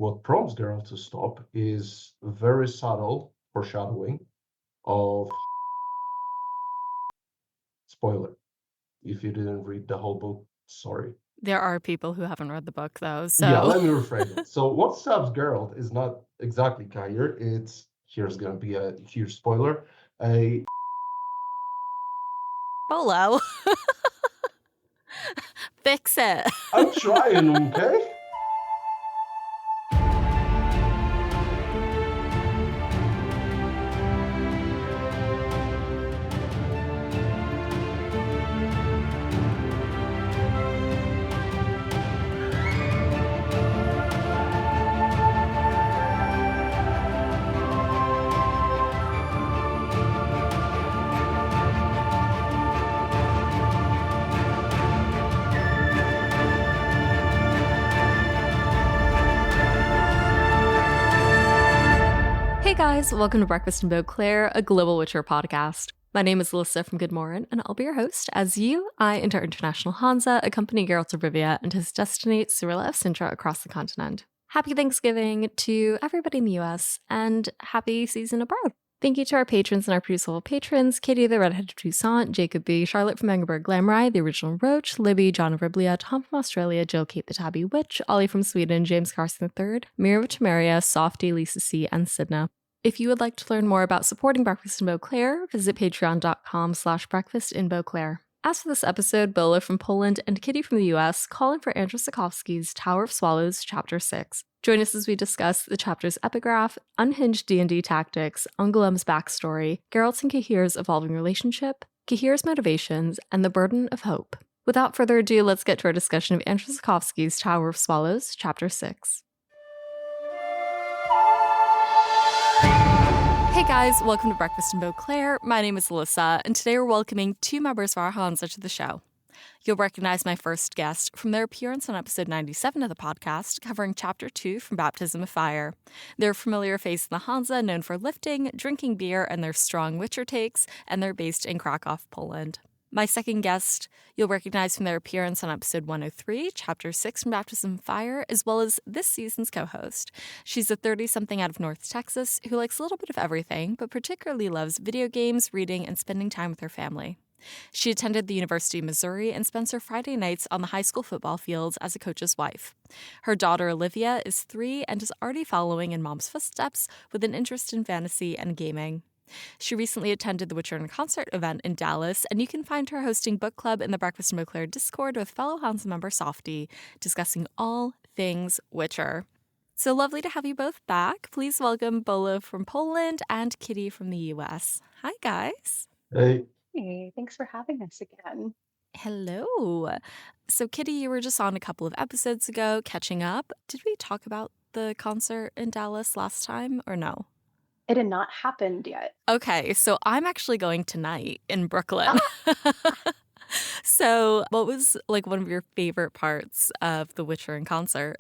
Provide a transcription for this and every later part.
what prompts Geralt to stop is a very subtle foreshadowing of spoiler. If you didn't read the whole book, sorry. There are people who haven't read the book, though, so... Yeah, let me rephrase it. So what stops Geralt is not exactly Cahir. Here's going to be a huge spoiler, a Bolo. Fix it. I'm trying, okay? Hey guys, welcome to Breakfast in Beauclair, a Global Witcher podcast. My name is Alyssa from Good Morn, and I'll be your host as I enter International Hansa, accompany Geralt of Rivia and his destiny Cyrilla of Sintra across the continent. Happy Thanksgiving to everybody in the US, and happy season abroad. Thank you to our patrons and our producer-level patrons, Katie the Redheaded Toussaint, Jacob B., Charlotte from Angerberg Glamry, the original Roach, Libby, John of Riblia, Tom from Australia, Jill Kate the Tabby Witch, Ollie from Sweden, James Carson III, Mira of Temeria, Softy, Lisa C., and Sidna. If you would like to learn more about supporting Breakfast in Beauclair, visit patreon.com/breakfastinbeauclair. As for this episode, Bolo from Poland and Kitty from the US call in for Andrzej Sapkowski's Tower of Swallows, Chapter 6. Join us as we discuss the chapter's epigraph, unhinged D&D tactics, Angoulême's backstory, Geralt and Cahir's evolving relationship, Cahir's motivations, and the burden of hope. Without further ado, let's get to our discussion of Andrzej Sapkowski's Tower of Swallows, Chapter 6. Hey guys, welcome to Breakfast in Beauclair. My name is Alyssa, and today we're welcoming two members of our Hansa to the show. You'll recognize my first guest from their appearance on episode 97 of the podcast, covering Chapter 2 from Baptism of Fire. They're a familiar face in the Hansa, known for lifting, drinking beer, and their strong Witcher takes, and they're based in Krakow, Poland. My second guest, you'll recognize from their appearance on episode 103, Chapter 6 from Baptism of Fire, as well as this season's co-host. She's a 30-something out of North Texas who likes a little bit of everything, but particularly loves video games, reading, and spending time with her family. She attended the University of Missouri and spends her Friday nights on the high school football fields as a coach's wife. Her daughter Olivia is 3 and is already following in mom's footsteps with an interest in fantasy and gaming. She recently attended the Witcher in Concert event in Dallas, and you can find her hosting book club in the Breakfast in Beauclair Discord with fellow Hansa member Softy, discussing all things Witcher. So lovely to have you both back. Please welcome Bolo from Poland and Kitty from the US. Hi, guys. Hey. Hey, thanks for having us again. Hello. So, Kitty, you were just on a couple of episodes ago, catching up. Did we talk about the concert in Dallas last time, or no? It had not happened yet. Okay, so I'm actually going tonight in Brooklyn. So what was one of your favorite parts of The Witcher in concert?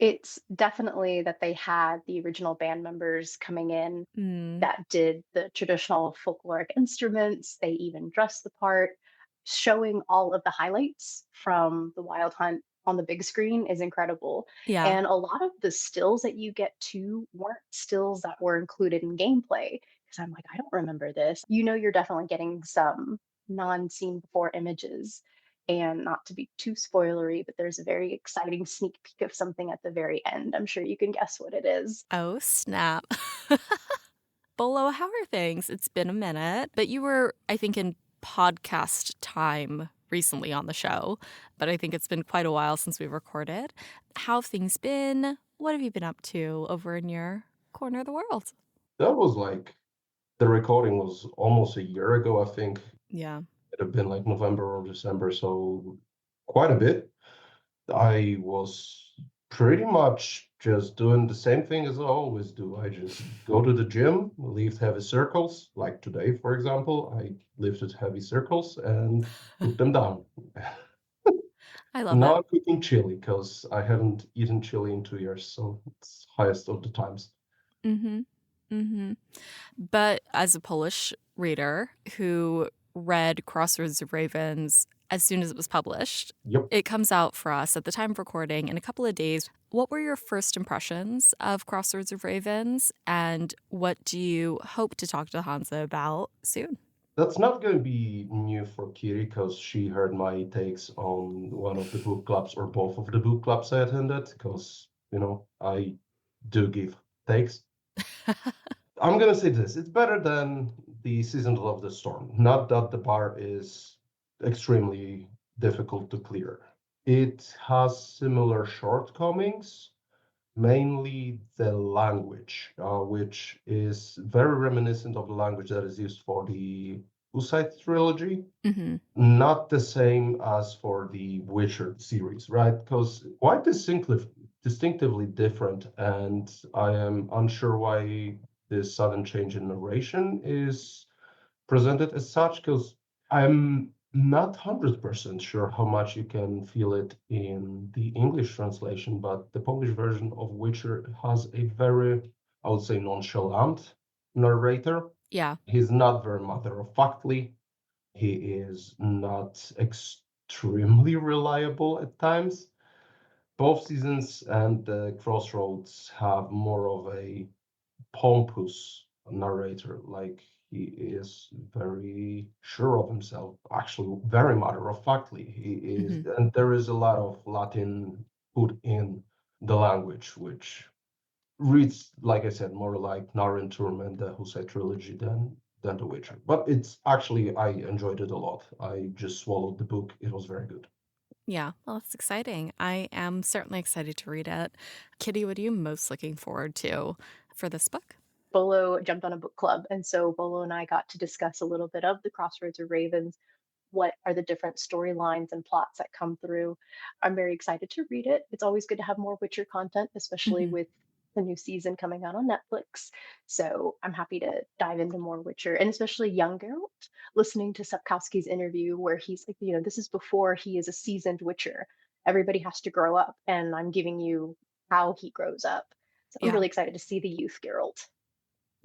It's definitely that they had the original band members coming in that did the traditional folkloric instruments. They even dressed the part. Showing all of the highlights from the Wild Hunt on the big screen is incredible. Yeah. And a lot of the stills that you get too weren't stills that were included in gameplay. Because I'm like, I don't remember this. You're definitely getting some non-seen before images. And not to be too spoilery, but there's a very exciting sneak peek of something at the very end. I'm sure you can guess what it is. Oh, snap. Bolo, how are things? It's been a minute, but you were, I think, in podcast time recently on the show, but I think it's been quite a while since we recorded. How have things been? What have you been up to over in your corner of the world? That was the recording was almost a year ago, I think. Yeah. It had been November or December, so quite a bit. I was pretty much just doing the same thing as I always do. I just go to the gym, lift heavy circles, like today, for example. I lifted heavy circles and put them down. I love Now it. I'm cooking chili because I haven't eaten chili in 2 years, so it's highest of the times. But as a Polish reader who read Crossroads of Ravens as soon as it was published. Yep. It comes out for us at the time of recording in a couple of days. What were your first impressions of Crossroads of Ravens, and what do you hope to talk to Hansa about soon? That's not going to be new for Kiri because she heard my takes on one of the book clubs or both of the book clubs I attended because, I do give takes. I'm going to say this. It's better than the Seasons of the Storm. Not that the bar is extremely difficult to clear. It has similar shortcomings, mainly the language, which is very reminiscent of the language that is used for the Hussite trilogy. Mm-hmm. Not the same as for the Witcher series, right? Because quite distinctively different, and I am unsure why this sudden change in narration is presented as such, because I'm not 100% sure how much you can feel it in the English translation, but the Polish version of Witcher has a very, I would say, nonchalant narrator. Yeah. He's not very matter-of-factly. He is not extremely reliable at times. Both Seasons and Crossroads have more of a pompous narrator. Like, he is very sure of himself, actually very matter-of-factly. He is, and there is a lot of Latin put in the language, which reads, like I said, more like Narenturm and the Hussite trilogy than The Witcher. But it's actually, I enjoyed it a lot. I just swallowed the book. It was very good. Yeah, well, that's exciting. I am certainly excited to read it. Kitty, what are you most looking forward to for this book? Bolo jumped on a book club, and so Bolo and I got to discuss a little bit of the Crossroads of Ravens. What are the different storylines and plots that come through? I'm very excited to read it. It's always good to have more Witcher content, especially with the new season coming out on Netflix. So I'm happy to dive into more Witcher, and especially young Geralt. Listening to Sapkowski's interview where he's like, this is before he is a seasoned Witcher. Everybody has to grow up, and I'm giving you how he grows up. So I'm Yeah. really excited to see the youth Geralt.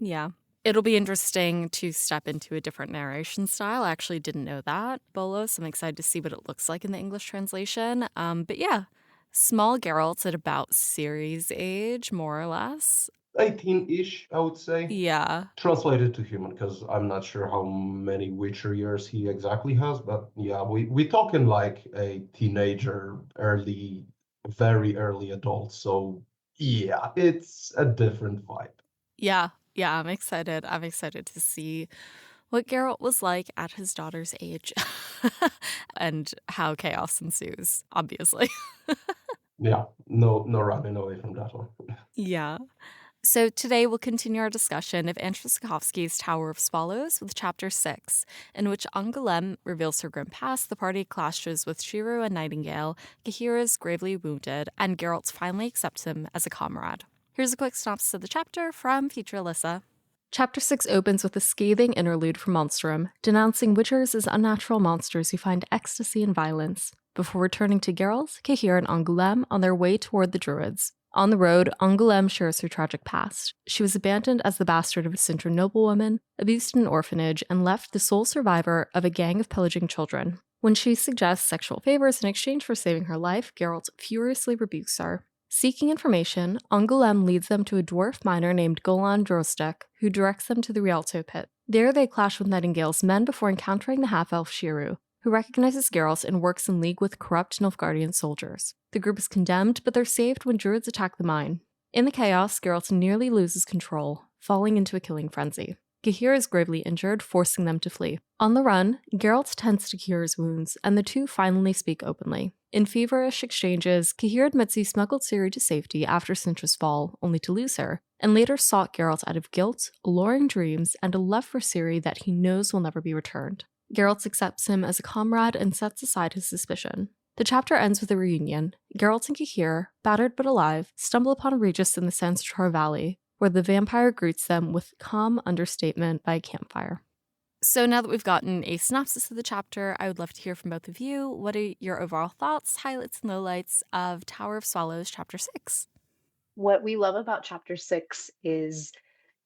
Yeah. It'll be interesting to step into a different narration style. I actually didn't know that, Bolo, so I'm excited to see what it looks like in the English translation. But yeah, small Geralt's at about series age, more or less. 18-ish, I would say. Yeah. Translated to human, because I'm not sure how many Witcher years he exactly has, but yeah, we talking like a teenager, very early adult. So yeah, it's a different vibe. Yeah. I'm excited. I'm excited to see what Geralt was like at his daughter's age and how chaos ensues, obviously. Yeah, no running away from that one. Yeah. So today we'll continue our discussion of Sapkowski's Tower of Swallows with Chapter 6, in which Angoulême reveals her grim past, the party clashes with Shiro and Nightingale, Cahir is gravely wounded, and Geralt finally accepts him as a comrade. Here's a quick synopsis of the chapter from future Alyssa. Chapter 6 opens with a scathing interlude from Monstrum, denouncing witchers as unnatural monsters who find ecstasy in violence, before returning to Geralt, Cahir, and Angoulême on their way toward the Druids. On the road, Angoulême shares her tragic past. She was abandoned as the bastard of a Sintra noblewoman, abused in an orphanage, and left the sole survivor of a gang of pillaging children. When she suggests sexual favors in exchange for saving her life, Geralt furiously rebukes her. Seeking information, Angoulême leads them to a dwarf miner named Golan Drostek, who directs them to the Rialto pit. There they clash with Nightingale's men before encountering the half-elf Shiro, who recognizes Geralt and works in league with corrupt Nilfgaardian soldiers. The group is condemned, but they're saved when druids attack the mine. In the chaos, Geralt nearly loses control, falling into a killing frenzy. Cahir is gravely injured, forcing them to flee. On the run, Geralt tends to Cahir's wounds, and the two finally speak openly. In feverish exchanges, Cahir admits he smuggled Ciri to safety after Sintra's fall, only to lose her, and later sought Geralt out of guilt, alluring dreams, and a love for Ciri that he knows will never be returned. Geralt accepts him as a comrade and sets aside his suspicion. The chapter ends with a reunion. Geralt and Cahir, battered but alive, stumble upon Regis in the Sanstrar Valley, where the vampire greets them with calm understatement by a campfire. So now that we've gotten a synopsis of the chapter, I would love to hear from both of you. What are your overall thoughts, highlights, and lowlights of Tower of Swallows Chapter 6? What we love about Chapter 6 is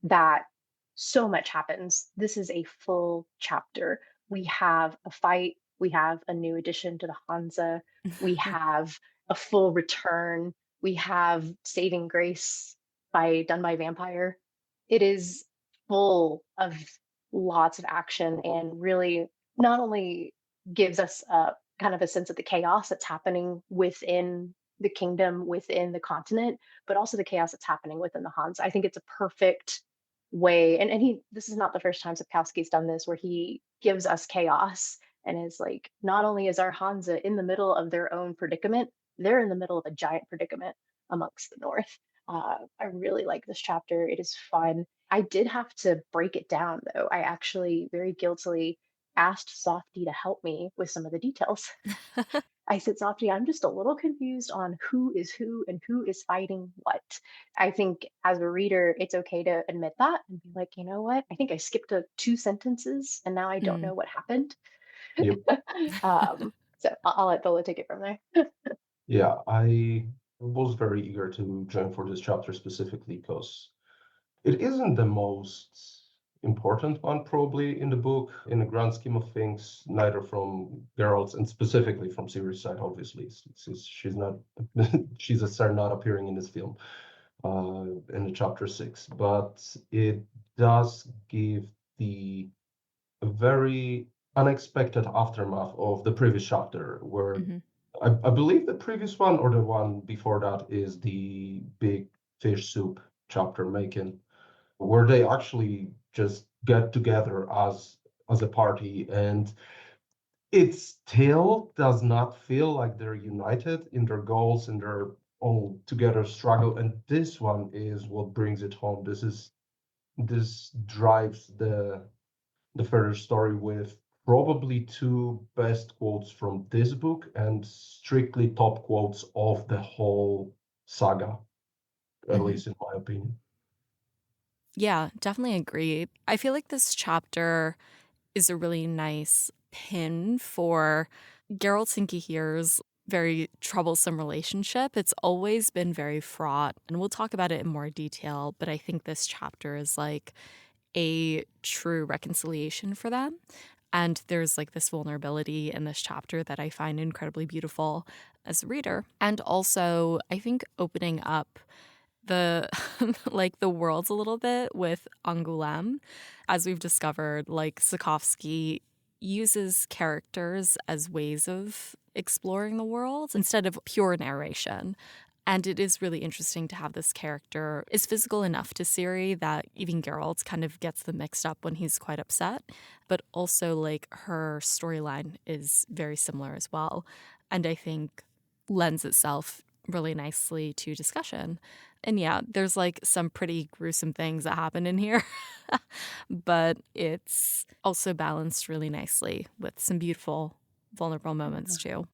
that so much happens. This is a full chapter. We have a fight We have a new addition to the Hansa. We have a full return. We have Saving Grace done by Vampire. It is full of lots of action and really not only gives us a kind of a sense of the chaos that's happening within the kingdom, within the continent, but also the chaos that's happening within the Hans. I think it's a perfect way, and he this is not the first time Sapkowski's done this, where he gives us chaos and is like, not only is our Hansa in the middle of their own predicament, they're in the middle of a giant predicament amongst the North. I really like this chapter. It is fun. I did have to break it down though. I actually very guiltily asked Softy to help me with some of the details. I said, Softy, I'm just a little confused on who is who and who is fighting what. I think as a reader, it's okay to admit that and be like, you know what? I think I skipped two sentences and now I don't Mm. know what happened. Yep. So I'll let Bolo take it from there. Yeah, I was very eager to join for this chapter specifically because it isn't the most important one, probably, in the book, in the grand scheme of things, neither from Geralt's and specifically from Ciri's side, obviously. She's not, she's a star not appearing in this film in the chapter 6, but it does give the very unexpected aftermath of the previous chapter, where Mhm. I believe the previous one or the one before that is the big fish soup chapter making, where they actually just get together as a party, and it still does not feel like they're united in their goals and their all together struggle. And this one is what brings it home. This drives the further story with probably two best quotes from this book and strictly top quotes of the whole saga, at Mhm. least in my opinion. Yeah, definitely agree. I feel like this chapter is a really nice pin for Geralt and Cahir's very troublesome relationship. It's always been very fraught, and we'll talk about it in more detail, but I think this chapter is like a true reconciliation for them. And there's like this vulnerability in this chapter that I find incredibly beautiful as a reader. And also, I think opening up the like the worlds a little bit with Angoulême. As we've discovered, like Sapkowski uses characters as ways of exploring the world instead of pure narration. And it is really interesting to have this character is physical enough to Ciri that even Geralt kind of gets them mixed up when he's quite upset. But also like her storyline is very similar as well. And I think lends itself really nicely to discussion. And yeah, there's like some pretty gruesome things that happen in here, but it's also balanced really nicely with some beautiful, vulnerable moments too.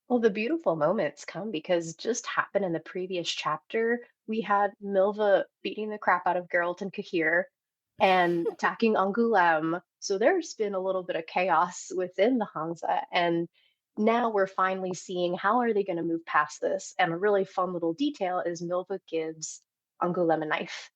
Well, the beautiful moments come because just happened in the previous chapter. We had Milva beating the crap out of Geralt and Cahir and attacking Angoulême. So there's been a little bit of chaos within the Hansa. And now we're finally seeing how are they going to move past this. And a really fun little detail is Milva gives Angoulême a knife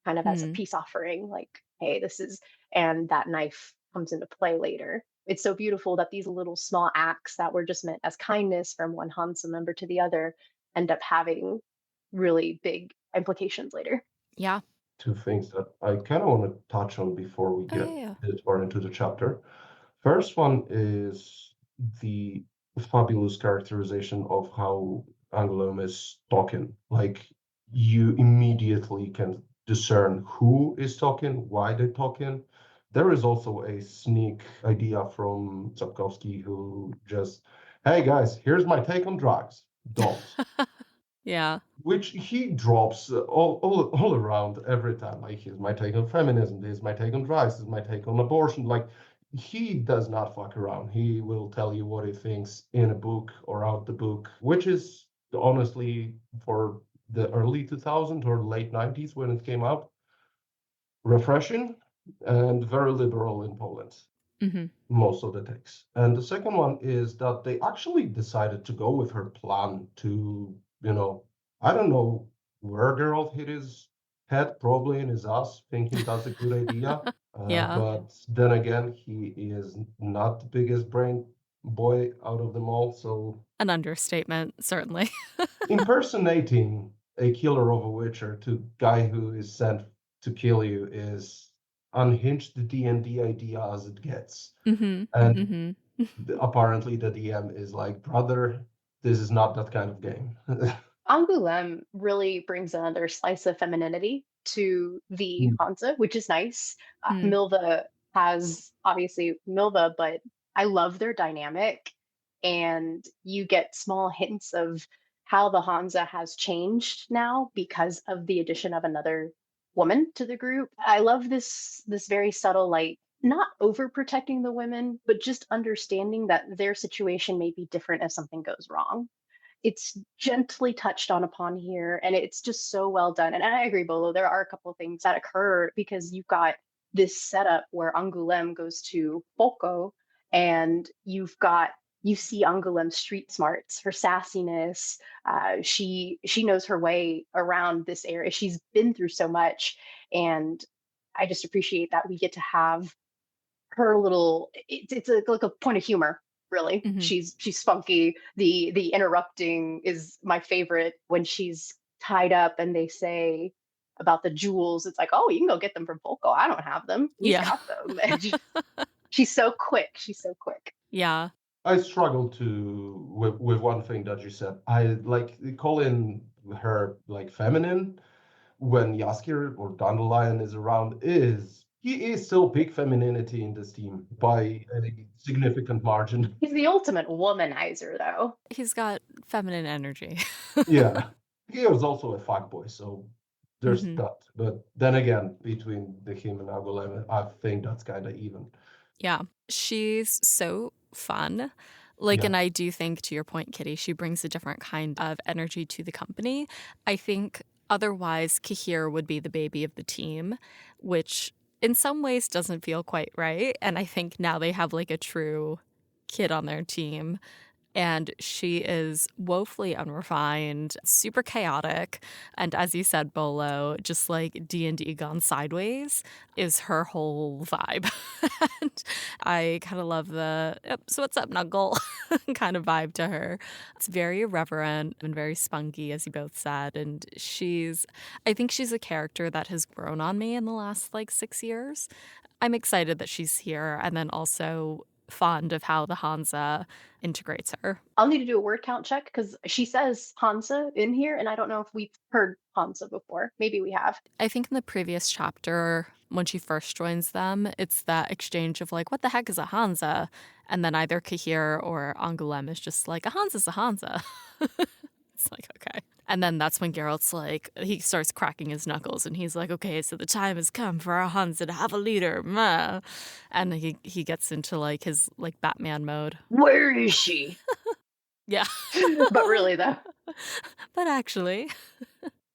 kind of as a Hmm. peace offering, like, hey, this is, and that knife comes into play later. It's so beautiful that these little small acts that were just meant as kindness from one Hansa member to the other end up having really big implications later. Yeah. Two things that I kind of want to touch on before we Oh, yeah, get yeah. this far into the chapter. First one is the fabulous characterization of how Angoulême is talking. Like, you immediately can discern who is talking, why they're talking. There is also a sneak idea from Sapkowski who just, hey guys, here's my take on drugs. Don't. Yeah. Which he drops all around every time. Like, here's my take on feminism, here's my take on drugs, here's my take on abortion. Like, he does not fuck around. He will tell you what he thinks in a book or out the book, which is honestly, for the early 2000s or late 90s when it came out, refreshing and very liberal in Poland, Hmm. most of the takes. And the second one is that they actually decided to go with her plan to, I don't know where Geralt hit his head, probably in his ass, thinking that's a good idea. Yeah. But then again, he is not the biggest brain boy out of them all. So An understatement, certainly. impersonating a killer of a witcher to guy who is sent to kill you is unhinged the D&D idea as it gets. Mm-hmm. And Mm-hmm. apparently the DM is like, brother, this is not that kind of game. Angoulême really brings another slice of femininity to the Hansa, which is nice. Mm. Milva has obviously Milva, but I love their dynamic. And you get small hints of how the Hansa has changed now because of the addition of another woman to the group. I love this very subtle, like not overprotecting the women, but just understanding that their situation may be different if something goes wrong. It's gently touched on upon here, and it's just so well done. And I agree, Bolo, there are a couple of things that occur because you've got this setup where Angoulême goes to Bolo, and you see Angoulême's street smarts, her sassiness. She knows her way around this area. She's been through so much, and I just appreciate that we get to have her little. It's like a point of humor, really. Mm-hmm. She's funky. The interrupting is my favorite when she's tied up and they say about the jewels. It's like, oh, you can go get them from Volko. I don't have them. He's Yeah. got them. And she's so quick. She's so quick. Yeah. I struggle to with one thing that you said. I like calling her like feminine when Jaskier or Dandelion is around is he is still peak femininity in this team by a significant margin. He's the ultimate womanizer, though. He's got feminine energy. Yeah. He was also a fuckboy, so there's Mhm. that. But then again, between the him and Angoulême, I think that's kind of even. Yeah. She's so fun. Like, Yeah. and I do think, to your point, Kitty, she brings a different kind of energy to the company. I think otherwise, Cahir would be the baby of the team, which in some ways doesn't feel quite right. And I think now they have like a true kid on their team. And she is woefully unrefined, super chaotic, and as you said, Bolo, just like D&D gone sideways is her whole vibe. And I kind of love the "Yep, so what's up, Nuggle" kind of vibe to her. It's very irreverent and very spunky, as you both said, and I think she's a character that has grown on me in the last like 6 years. I'm excited that she's here, and then also fond of how the Hansa integrates her. I'll need to do a word count check because she says Hansa in here, and I don't know if we've heard Hansa before. Maybe we have. I think in the previous chapter, when she first joins them, it's that exchange of like, what the heck is a Hansa? And then either Cahir or Angoulême is just like, a Hansa's a Hansa. It's like, okay. And then that's when Geralt's like, he starts cracking his knuckles and he's like, okay, so the time has come for our Hansa to have a leader. Meh. And he gets into like his like Batman mode. Where is she? Yeah. But really, though. But actually.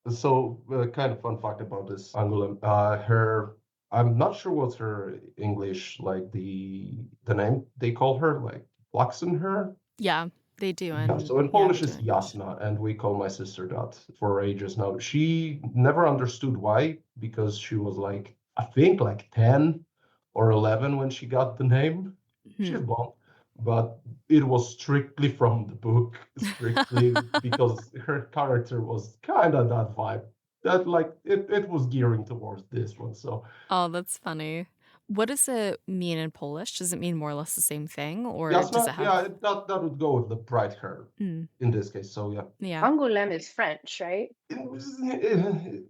So, kind of fun fact about this Angoulême. I'm not sure what's her English, like the name they call her, like Flaxenher. Yeah, they do. Yeah, so in Polish it's Jasna, and we call my sister that for ages now. She never understood why, because she was like, I think like 10 or 11 when she got the name. She's blonde. But it was strictly from the book, strictly because her character was kind of that vibe. That like it was gearing towards this one. So Oh, that's funny. What does it mean in Polish? Does it mean more or less the same thing, or Jasna, does it have? yeah, that would go with the bright hair in this case. So yeah. Yeah. Angoulême is French, right?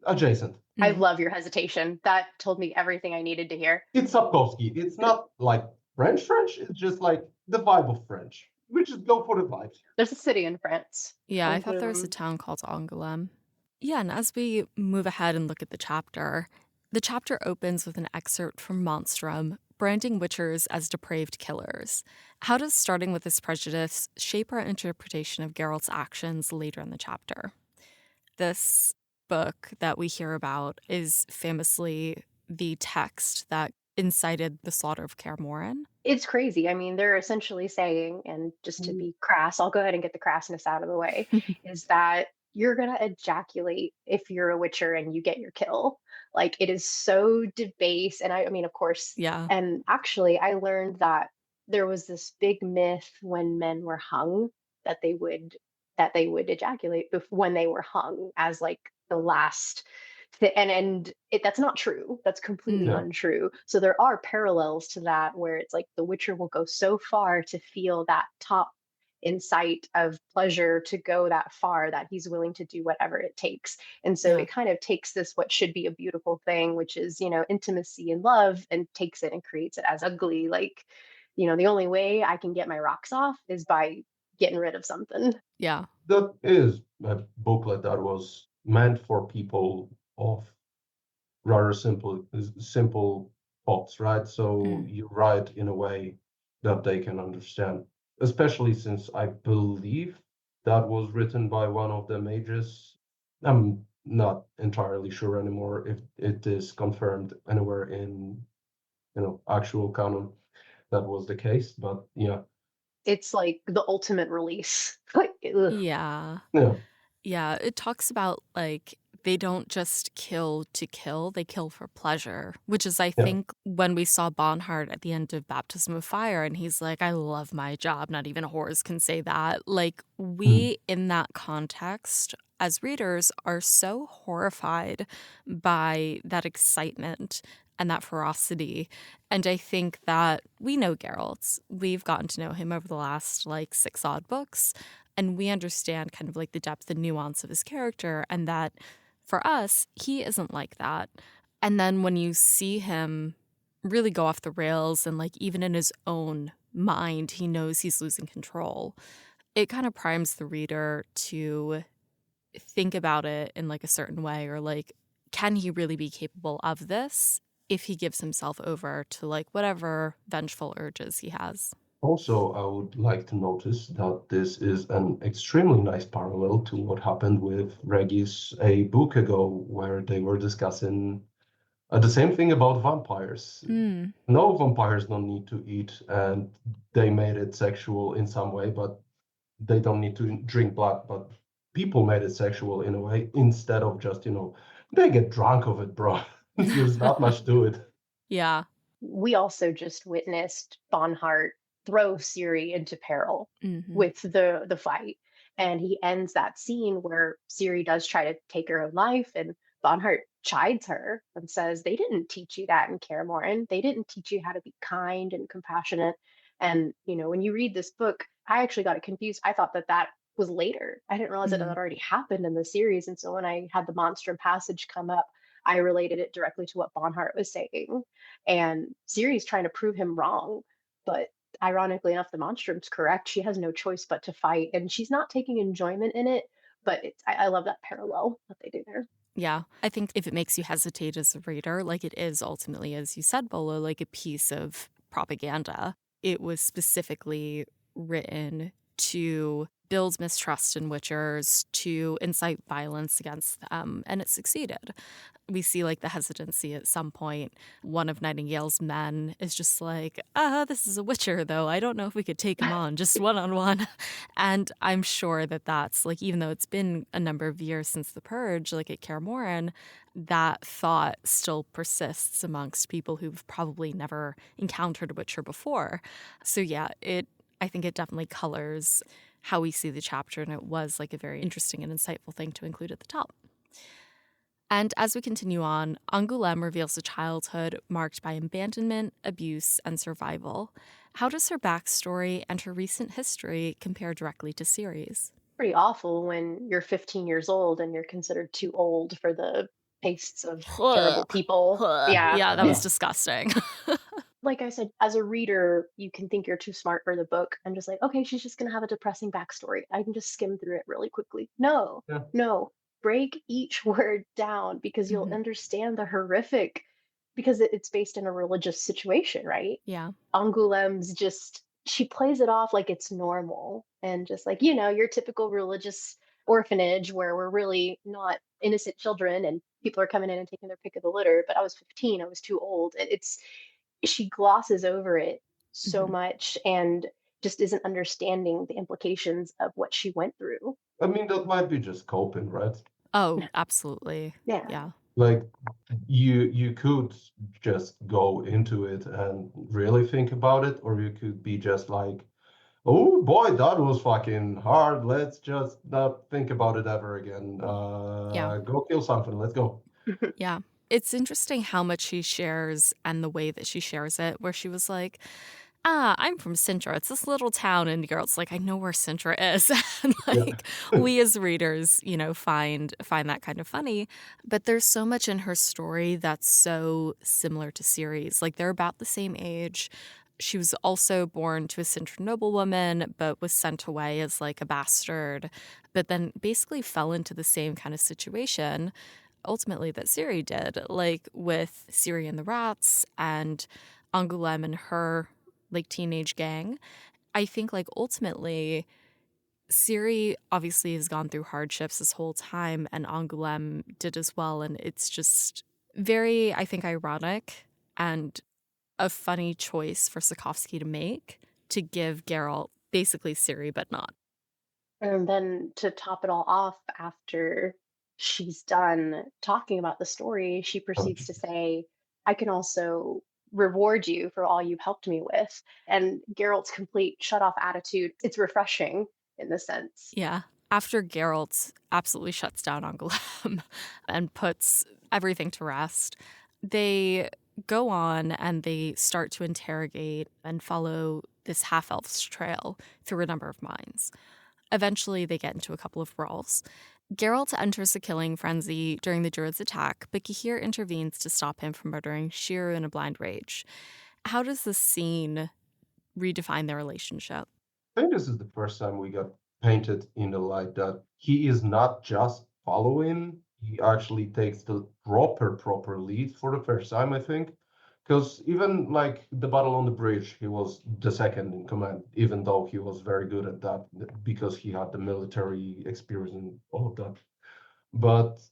Adjacent. I love your hesitation. That told me everything I needed to hear. It's Sapkowski. It's not like French. It's just like the vibe of French. We just go for the vibes. There's a city in France. Yeah, I thought there was a town called Angoulême. Yeah, and as we move ahead and look at the chapter opens with an excerpt from Monstrum, branding witchers as depraved killers. How does starting with this prejudice shape our interpretation of Geralt's actions later in the chapter? This book that we hear about is famously the text that incited the slaughter of Kaer Morhen. It's crazy. I mean, they're essentially saying, and just to be crass, I'll go ahead and get the crassness out of the way, is that you're going to ejaculate if you're a witcher and you get your kill. Like, it is so debased. And I mean, of course, Yeah. and actually, I learned that there was this big myth when men were hung that they would ejaculate when they were hung as like the last that's not true. That's completely Mm. untrue. So there are parallels to that where it's like the Witcher will go so far to feel that top insight of pleasure to go that far that he's willing to do whatever it takes. And so Yeah. it kind of takes this what should be a beautiful thing, which is, intimacy and love, and takes it and creates it as ugly. Like, the only way I can get my rocks off is by getting rid of something. Yeah. That is a booklet that was meant for people of rather simple thoughts, right? So Mm. you write in a way that they can understand, especially since I believe that was written by one of the mages. I'm not entirely sure anymore if it is confirmed anywhere in actual canon that was the case, but yeah. It's like the ultimate release. Like, ugh. Yeah. Yeah. Yeah. It talks about like they don't just kill to kill, they kill for pleasure, which is, I Yeah. think, when we saw Bonhart at the end of Baptism of Fire, and he's like, I love my job. Not even whores can say that. Like, we, in that context, as readers, are so horrified by that excitement and that ferocity. And I think that we know Geralt. We've gotten to know him over the last like 6 odd books. And we understand kind of like the depth and nuance of his character, and that for us, he isn't like that. And then when you see him really go off the rails and like even in his own mind, he knows he's losing control, it kind of primes the reader to think about it in like a certain way, or like, can he really be capable of this if he gives himself over to like whatever vengeful urges he has? Also, I would like to notice that this is an extremely nice parallel to what happened with Regis a book ago, where they were discussing the same thing about vampires. Mm. No, vampires don't need to eat, and they made it sexual in some way, but they don't need to drink blood. But people made it sexual in a way instead of just, they get drunk of it, bro. There's not much to it. Yeah. We also just witnessed Bonhart throw Ciri into peril Mm-hmm. with the fight. And he ends that scene where Ciri does try to take her own life, and Bonhart chides her and says, they didn't teach you that in Kaer Morhen. They didn't teach you how to be kind and compassionate. And, when you read this book, I actually got it confused. I thought that that was later. I didn't realize that Mm. that already happened in the series. And so when I had the monstrum passage come up, I related it directly to what Bonhart was saying. And Ciri's trying to prove him wrong, but ironically enough, the monstrum's correct. She has no choice but to fight, and she's not taking enjoyment in it. But I love that parallel that they do there. Yeah. I think if it makes you hesitate as a reader, like it is ultimately, as you said, Bolo, like a piece of propaganda. It was specifically written to build mistrust in witchers, to incite violence against them, and it succeeded. We see like the hesitancy at some point. One of Nightingale's men is just like, this is a witcher, though. I don't know if we could take him on just one-on-one. And I'm sure that that's like, even though it's been a number of years since the Purge, like at Kaer Morhen, that thought still persists amongst people who've probably never encountered a witcher before. So yeah, I think it definitely colors how we see the chapter, and it was like a very interesting and insightful thing to include at the top. And as we continue on, Angoulême reveals a childhood marked by abandonment, abuse, and survival. How does her backstory and her recent history compare directly to Ciri's? Pretty awful when you're 15 years old and you're considered too old for the tastes of terrible people. Yeah. Yeah, that was disgusting. Like I said, as a reader, you can think you're too smart for the book and just like, okay, she's just going to have a depressing backstory. I can just skim through it really quickly. No, Yeah. no, break each word down because you'll understand the horrific, because it's based in a religious situation, right? Yeah. Angoulême's just, she plays it off like it's normal and just like, your typical religious orphanage where we're really not innocent children and people are coming in and taking their pick of the litter. But I was 15, I was too old. She glosses over it so much and just isn't understanding the implications of what she went through. I mean, that might be just coping, right? Oh, absolutely. Yeah. Yeah. Like you could just go into it and really think about it, or you could be just like, oh boy, that was fucking hard. Let's just not think about it ever again. Go kill something. Let's go. Yeah. It's interesting how much she shares and the way that she shares it, where she was like, I'm from Sintra. It's this little town. And Geralt's like, I know where Sintra is. And like, we as readers, find that kind of funny. But there's so much in her story that's so similar to Ciri's. Like, they're about the same age. She was also born to a Sintra noblewoman, but was sent away as like a bastard, but then basically fell into the same kind of situation ultimately that Ciri did, like with Ciri and the rats and Angoulême and her like teenage gang. I think like ultimately Ciri obviously has gone through hardships this whole time, and Angoulême did as well, and it's just very, I think, ironic and a funny choice for Sapkowski to make to give Geralt basically Ciri but not. And then to top it all off, after she's done talking about the story, she proceeds to say, I can also reward you for all you've helped me with. And Geralt's complete shut off attitude, it's refreshing in the sense. Yeah. After Geralt absolutely shuts down Angoulême and puts everything to rest, they go on and they start to interrogate and follow this half-elf's trail through a number of mines. Eventually, they get into a couple of brawls. Geralt enters a killing frenzy during the Druid's attack, but Cahir intervenes to stop him from murdering Shiro in a blind rage. How does this scene redefine their relationship? I think this is the first time we got painted in the light that he is not just following, he actually takes the proper lead for the first time, I think. Because even like the battle on the bridge, he was the second in command, even though he was very good at that because he had the military experience and all of that. But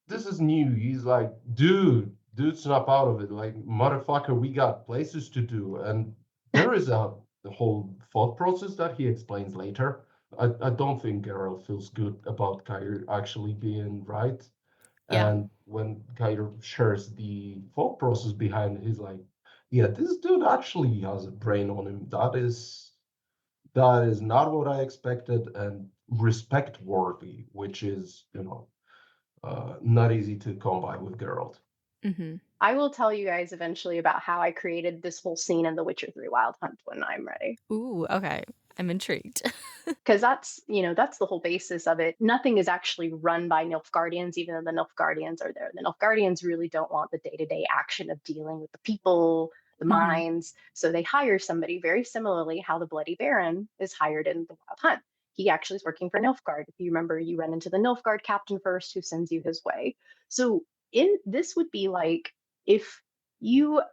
this is new. He's like, dude, snap out of it. Like, motherfucker, we got places to do. And there is a the whole thought process that he explains later. I don't think Geralt feels good about Cahir actually being right. Yeah. And when Cahir shares the thought process behind it, he's like, yeah, this dude actually has a brain on him. That is not what I expected, and respect worthy, which is, not easy to come by with Geralt. Mm-hmm. I will tell you guys eventually about how I created this whole scene in The Witcher 3 Wild Hunt when I'm ready. Ooh, okay. I'm intrigued. Because that's the whole basis of it. Nothing is actually run by Nilfgaardians, even though the Nilfgaardians are there. The Nilfgaardians really don't want the day-to-day action of dealing with the people, the mines. So they hire somebody very similarly how the Bloody Baron is hired in the Wild Hunt. He actually is working for Nilfgaard. If you remember, you run into the Nilfgaard captain first, who sends you his way. So in this would be like if you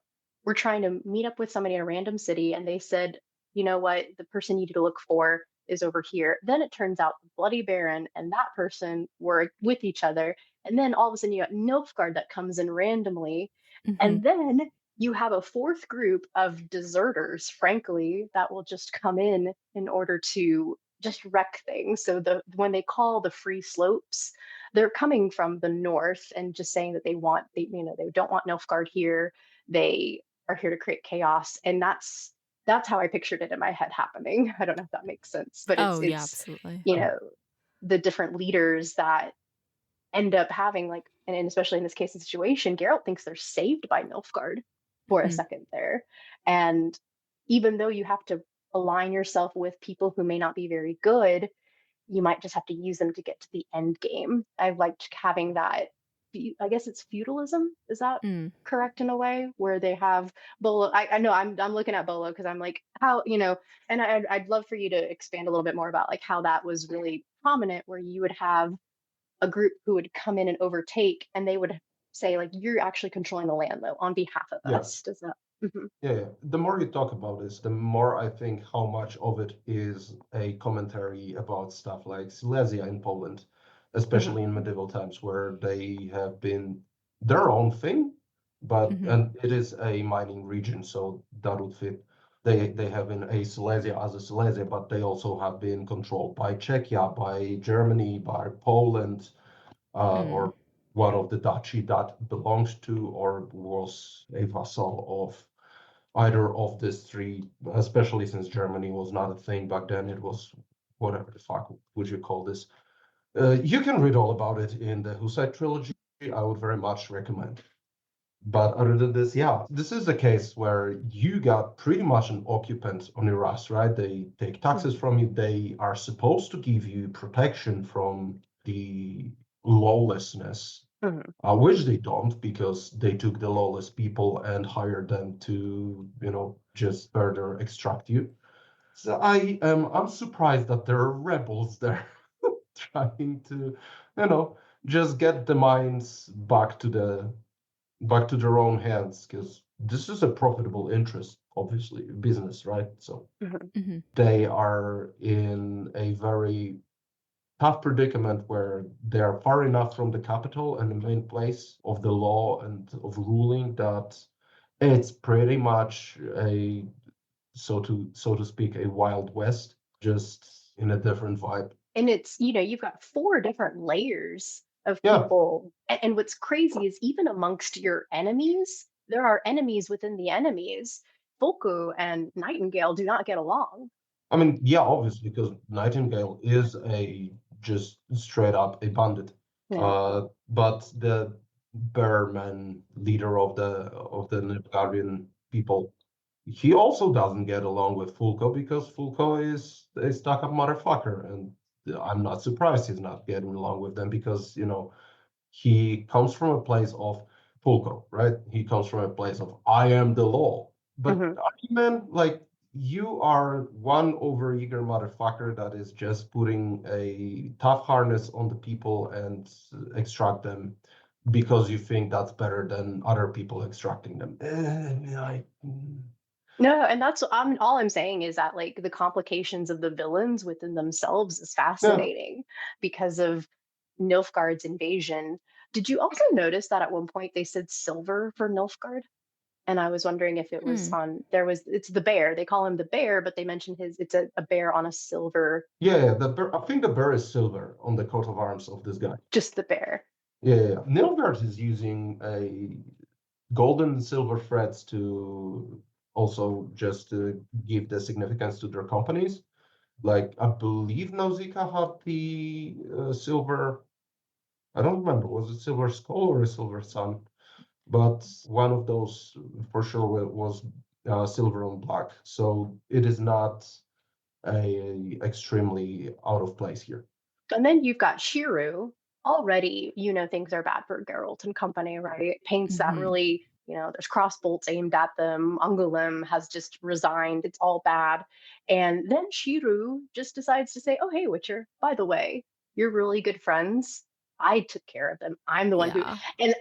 were trying to meet up with somebody in a random city and they said, you know what, the person you need to look for is over here. Then it turns out the Bloody Baron and that person were with each other. And then all of a sudden you got Nilfgaard that comes in randomly. And then you have a fourth group of deserters, frankly, that will just come in order to just wreck things. So when they call the free slopes, they're coming from the north and just saying that they don't want Nilfgaard here. They are here to create chaos. And that's how I pictured it in my head happening. I don't know if that makes sense, but Oh, yeah, it's absolutely. the different leaders that end up having and especially in this case of situation, Geralt thinks they're saved by Nilfgaard for a second there. And even though you have to align yourself with people who may not be very good, you might just have to use them to get to the end game. I liked having that. I guess it's feudalism. Is that correct in a way where they have Bolo? I know I'm looking at Bolo because I'm like, how, and I'd love for you to expand a little bit more about like how that was really prominent, where you would have a group who would come in and overtake, and they would say like, you're actually controlling the land though on behalf of us. Does that? Yeah. The more you talk about this, the more I think how much of it is a commentary about stuff like Silesia in Poland, especially in medieval times, where they have been their own thing, and it is a mining region, so that would fit. They have been a Silesia as a Silesia, but they also have been controlled by Czechia, by Germany, by Poland, or one of the duchy that belonged to or was a vassal of either of these three, especially since Germany was not a thing back then. It was whatever the fuck would you call this. You can read all about it in the Hussite trilogy. I would very much recommend. But other than this, yeah, this is a case where you got pretty much an occupant on your ass, right? They take taxes from you. They are supposed to give you protection from the lawlessness, which they don't, because they took the lawless people and hired them to, just further extract you. So I'm surprised that there are rebels there trying to, just get the mines back to their own hands, because this is a profitable interest, obviously, business, right? So they are in a very tough predicament where they are far enough from the capital and the main place of the law and of ruling that it's pretty much a, so to speak, a Wild West, just in a different vibe. And it's, you've got 4 different layers of Yeah. people. And what's crazy is even amongst your enemies, there are enemies within the enemies. Volko and Nightingale do not get along. I mean, yeah, obviously, because Nightingale is just straight up a bandit. Yeah. But the Bearman, leader of the Nilfgaardian people, he also doesn't get along with Fulko, because Fulko is a stuck-up motherfucker, and I'm not surprised he's not getting along with them, because he comes from a place of Fulko, right? He comes from a place of I am the law. But man, like, you are one overeager motherfucker that is just putting a tough harness on the people and extract them because you think that's better than other people extracting them. No, and that's all I'm saying is that, like, the complications of the villains within themselves is fascinating because of Nilfgaard's invasion. Did you also notice that at one point they said silver for Nilfgaard? And I was wondering if it was it's the bear. They call him the bear, but they mention it's a bear on a silver. Yeah, the bear, I think the bear is silver on the coat of arms of this guy. Just the bear. Yeah. Nilfgaard is using a golden and silver threads to also just give the significance to their companies. Like, I believe Nausicaa had the silver, I don't remember, was it silver skull or a silver sun? But one of those for sure was silver on black. So it is not extremely out of place here. And then you've got Shiru. Already, things are bad for Geralt and company, right? Paints that really, there's crossbolts aimed at them. Angoulême has just resigned. It's all bad. And then Shiru just decides to say, oh, hey, Witcher, by the way, you're really good friends. I took care of them. I'm the one who,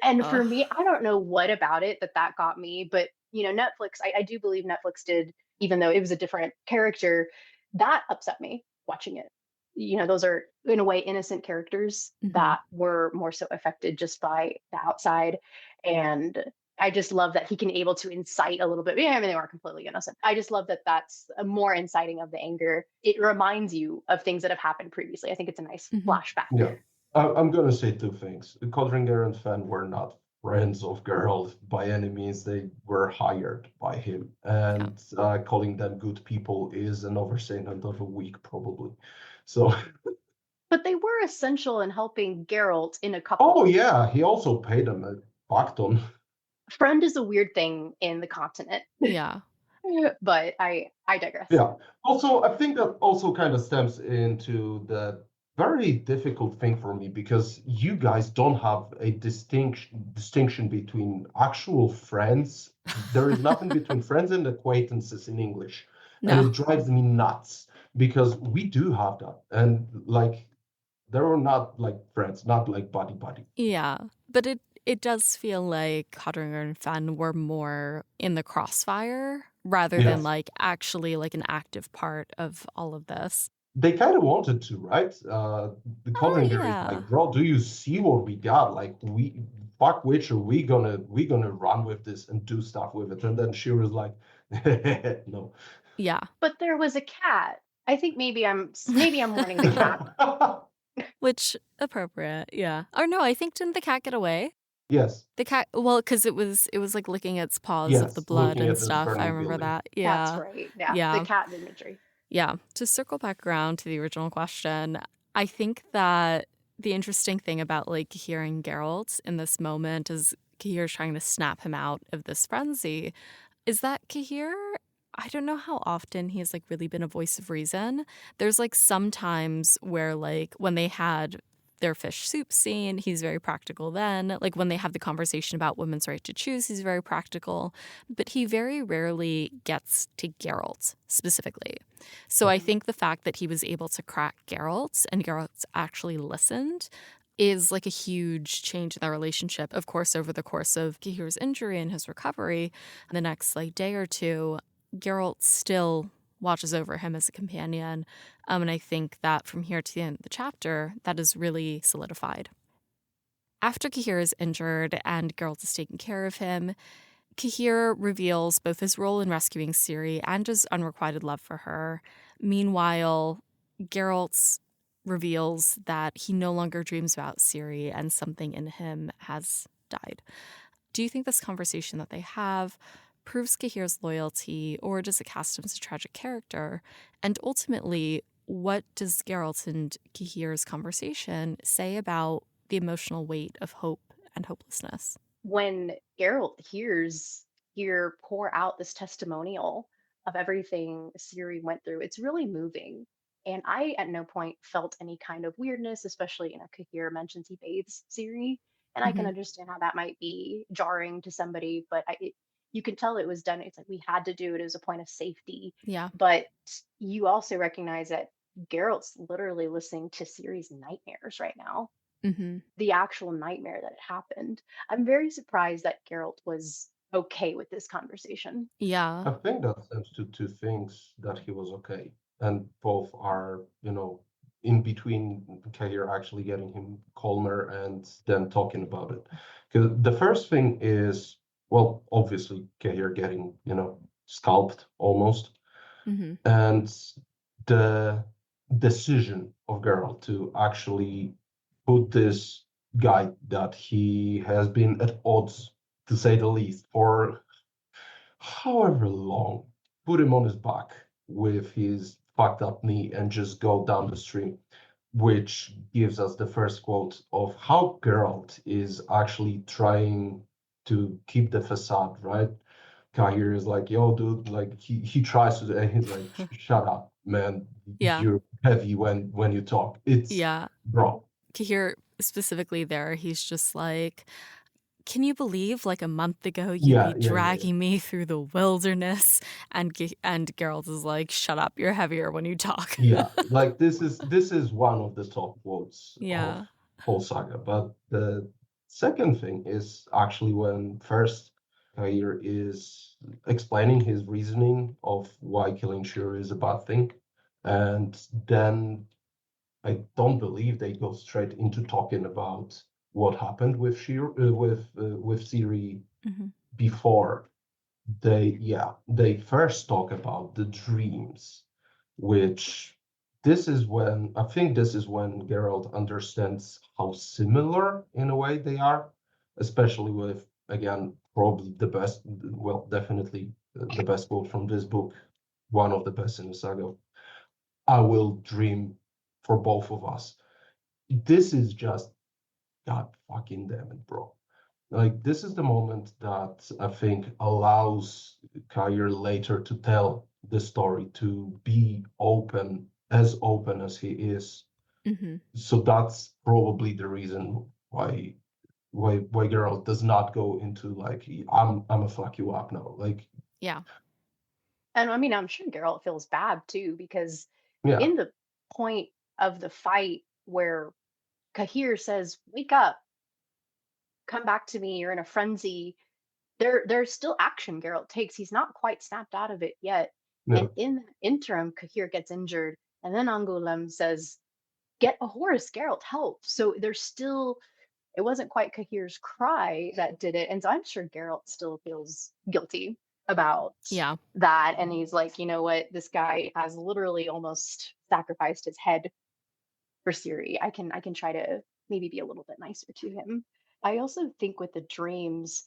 and for me, I don't know what about it that got me, but Netflix, I do believe Netflix did, even though it was a different character, that upset me watching it. Those are in a way innocent characters that were more so affected just by the outside. And I just love that he can able to incite a little bit. Yeah, I mean, they aren't completely innocent. I just love that that's a more inciting of the anger. It reminds you of things that have happened previously. I think it's a nice flashback. Yeah. I'm going to say 2 things. Codringer and Fen were not friends of Geralt by any means. They were hired by him. And calling them good people is an overstatement of a week, probably. So, but they were essential in helping Geralt in a couple. Oh, yeah. He also paid them a buck ton. Friend is a weird thing in the continent. Yeah. But I digress. Yeah. Also, I think that also kind of stems into the very difficult thing for me, because you guys don't have a distinction between actual friends. There is nothing between friends and acquaintances in English. No. And it drives me nuts, because we do have that. And like, they were not like friends, not like buddy. Yeah, but it does feel like Codringer and Fen were more in the crossfire rather than like actually like an active part of all of this. They kind of wanted to, right? The Codringer is like, bro, do you see what we got? Like, fuck Witcher, we gonna run with this and do stuff with it. And then she was like, no. Yeah. But there was a cat. I think maybe I'm mourning the cat. Which, appropriate, yeah. Or no, I think didn't the cat get away? Yes, The cat, well, because it was like licking its paws of the yes, blood looking and at this stuff. I burning remember building. that. That's Yeah. right. Yeah, the Yeah. cat imagery. Yeah. To circle back around to the original question, I think that the interesting thing about like hearing Geralt in this moment is Cahir's trying to snap him out of this frenzy is that Cahir, I don't know how often he's like really been a voice of reason. There's like some times where like when they had their fish soup scene, he's very practical then. Like when they have the conversation about women's right to choose, he's very practical. But he very rarely gets to Geralt specifically. So I think the fact that he was able to crack Geralt and Geralt actually listened is like a huge change in their relationship. Of course, over the course of Cahir's injury and his recovery, the next like day or two, Geralt still watches over him as a companion. And I think that from here to the end of the chapter, that is really solidified. After Cahir is injured and Geralt is taking care of him, Cahir reveals both his role in rescuing Ciri and his unrequited love for her. Meanwhile, Geralt reveals that he no longer dreams about Ciri and something in him has died. Do you think this conversation that they have proves Cahir's loyalty, or does it cast him as a tragic character? And ultimately, what does Geralt and Cahir's conversation say about the emotional weight of hope and hopelessness? When Geralt hears Tyr pour out this testimonial of everything Ciri went through, it's really moving. And I at no point felt any kind of weirdness, especially Cahir mentions he bathes Ciri. And I can Hmm. understand how that might be jarring to somebody, but you can tell it was done. It's like we had to do it as a point of safety. Yeah. But you also recognize that Geralt's literally listening to Ciri's nightmares right now, Hmm. the actual nightmare that had happened. I'm very surprised that Geralt was okay with this conversation. Yeah. I think that stems to two things that he was okay, and both are, in between Cahir actually getting him calmer and then talking about it. Because the first thing is, well, obviously Cahir getting, scalped almost, Hmm. and the decision of Geralt to actually put this guy that he has been at odds, to say the least, for however long, put him on his back with his fucked up knee and just go down the stream, which gives us the first quote of how Geralt is actually trying to keep the facade, right? Cahir is like, yo, dude, like he tries to, and he's like, shut up, man. Yeah. You're heavy when you talk. It's Yeah. bro. Cahir specifically there, he's just like, can you believe like a month ago you'd Yeah, be yeah, yeah, yeah. dragging me through the wilderness? And Geralt is like, shut up, you're heavier when you talk. Yeah, like this is one of the top quotes of Yeah. whole saga. But the second thing is actually when first Kair is explaining his reasoning of why killing Shiro is a bad thing, and then I don't believe they go straight into talking about what happened with Shiro with Ciri Hmm. before they first talk about the dreams, which this is when Geralt understands how similar in a way they are, especially with, again, probably the best, well, definitely the best quote from this book, one of the best in the saga. I will dream for both of us. This is just, god fucking damn it, bro. Like, this is the moment that I think allows Kair later to tell the story, to be open as he is. Hmm. So that's probably the reason why Geralt does not go into like, I'm a fuck you up now. Like, Yeah. And I mean, I'm sure Geralt feels bad too, because yeah, in the point of the fight where Cahir says, "Wake up, come back to me, you're in a frenzy," there's still action Geralt takes. He's not quite snapped out of it yet. yeah, And in the interim, Cahir gets injured, and then Angoulême says, "Get a horse, Geralt, help." So there's still, it wasn't quite Cahir's cry that did it. And so I'm sure Geralt still feels guilty about Yeah. that. And he's like, you know what? This guy has literally almost sacrificed his head for Ciri. I can try to maybe be a little bit nicer to him. I also think with the dreams,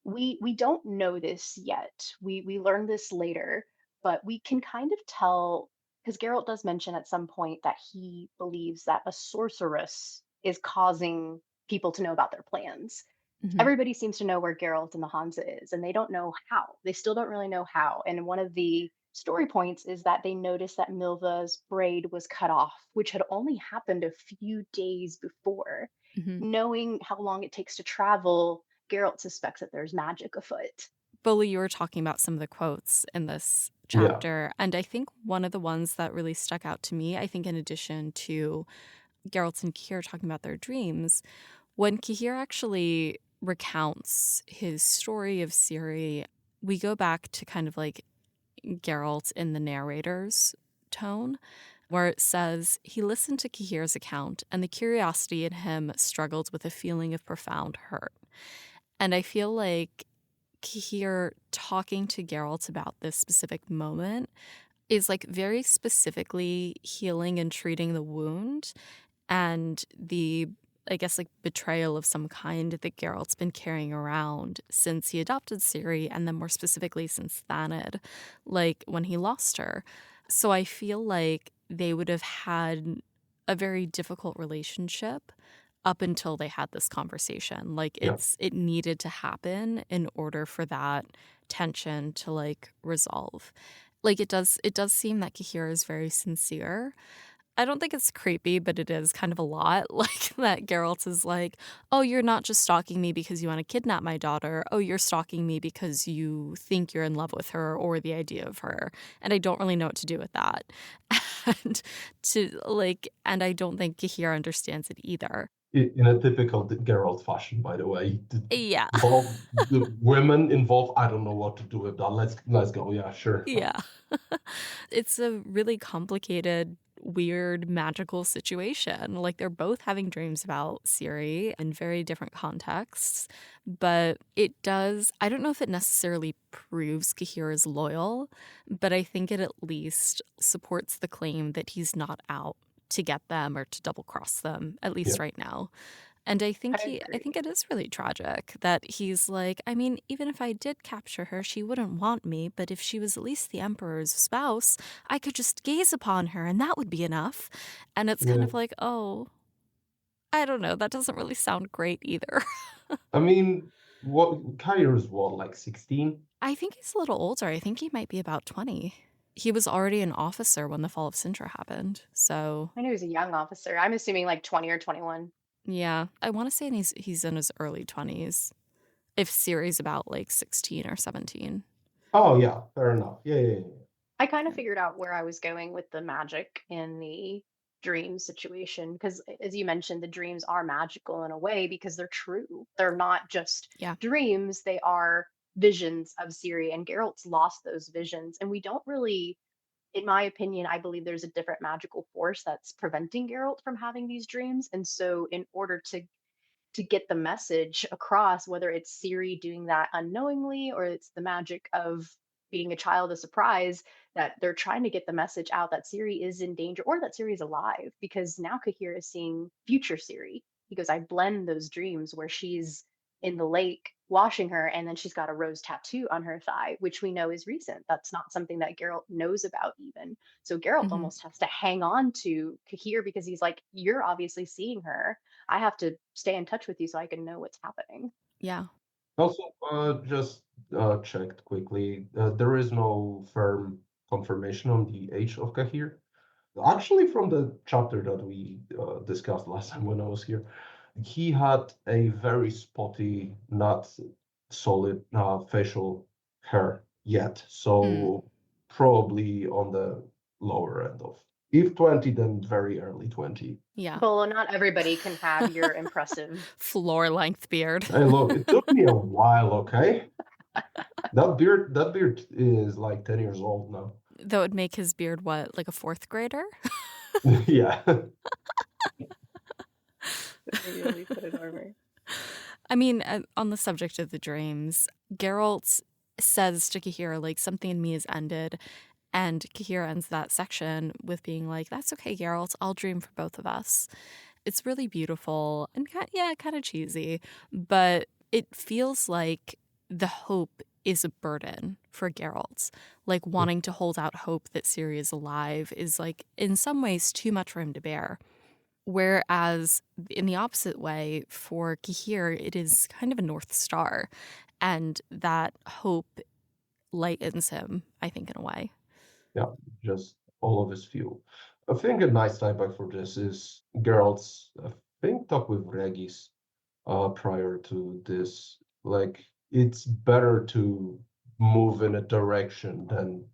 we don't know this yet. We learn this later, but we can kind of tell because Geralt does mention at some point that he believes that a sorceress is causing people to know about their plans. Hmm. Everybody seems to know where Geralt and the Hansa is, and they don't know how. They still don't really know how. And one of the story points is that they noticed that Milva's braid was cut off, which had only happened a few days before. Hmm. Knowing how long it takes to travel, Geralt suspects that there's magic afoot. Bolo, you were talking about some of the quotes in this Yeah. chapter, and I think one of the ones that really stuck out to me, I think in addition to Geralt and Cahir talking about their dreams, when Cahir actually recounts his story of Ciri, we go back to kind of like Geralt in the narrator's tone, where it says he listened to Cahir's account and the curiosity in him struggled with a feeling of profound hurt. And I feel like Cahir talking to Geralt about this specific moment is like very specifically healing and treating the wound and the, I guess, like betrayal of some kind that Geralt's been carrying around since he adopted Ciri, and then more specifically since Thanedd, like when he lost her. So I feel like they would have had a very difficult relationship up until they had this conversation. Like Yeah. it needed to happen in order for that tension to like resolve. Like it does seem that Cahir is very sincere. I don't think it's creepy, but it is kind of a lot. Like that Geralt is like, oh, you're not just stalking me because you want to kidnap my daughter. Oh, you're stalking me because you think you're in love with her or the idea of her. And I don't really know what to do with that. And I don't think Cahir understands it either. In a typical Geralt fashion, by the way. Yeah. Both the women involved, I don't know what to do with that. Let's go. Yeah, sure. Yeah. It's a really complicated, weird, magical situation. Like they're both having dreams about Ciri in very different contexts, but it does, I don't know if it necessarily proves Cahir is loyal, but I think it at least supports the claim that he's not out to get them or to double cross them, at Yeah. least right now. And I think I I think agree. it is really tragic that he's like, I mean, even if I did capture her, she wouldn't want me, but if she was at least the emperor's spouse, I could just gaze upon her and that would be enough. And it's kind Yeah. of like, oh, I don't know, that doesn't really sound great either. I mean, what Cahir is what, like 16? I think he's a little older. I think he might be about 20. He was already an officer when the fall of Sintra happened. So, I know he's a young officer. I'm assuming like 20 or 21. yeah, I want to say he's in his early 20s. If Ciri's about like 16 or 17. Oh yeah, fair enough. Yeah. I kind of figured out where I was going with the magic in the dream situation because, as you mentioned, the dreams are magical in a way because they're true. They're not just Yeah. dreams, they are visions of Ciri, and Geralt's lost those visions. And we don't really, in my opinion, I believe there's a different magical force that's preventing Geralt from having these dreams. And so, in order to get the message across, whether it's Siri doing that unknowingly or it's the magic of being a child a surprise, that they're trying to get the message out that Siri is in danger or that Siri is alive because now Cahir is seeing future Siri. He goes, I blend those dreams where she's in the lake washing her and then she's got a rose tattoo on her thigh, which we know is recent. That's not something that Geralt knows about even. So Geralt Hmm. almost has to hang on to Cahir because he's like, you're obviously seeing her. I have to stay in touch with you so I can know what's happening. Yeah. Also, just checked quickly. There is no firm confirmation on the age of Cahir. Actually, from the chapter that we discussed last time when I was here, he had a very spotty, not solid facial hair yet. Mm. So probably on the lower end of, if 20, then very early 20. Yeah. Bolo, not everybody can have your impressive. Floor length beard. Hey, look, it took me a while, okay? That beard is like 10 years old now. That would make his beard what, like a fourth grader? Yeah. Maybe at least put in armor. I mean, on the subject of the dreams, Geralt says to Cahir, like, something in me has ended. And Cahir ends that section with being like, that's okay, Geralt, I'll dream for both of us. It's really beautiful and kind of cheesy, but it feels like the hope is a burden for Geralt. Like wanting to hold out hope that Ciri is alive is like in some ways too much for him to bear. Whereas in the opposite way, for Cahir, it is kind of a North Star. And that hope lightens him, I think, in a way. Yeah, just all of his fuel. I think a nice tie back for this is Geralt's, I think, talk with Regis prior to this. Like, it's better to move in a direction than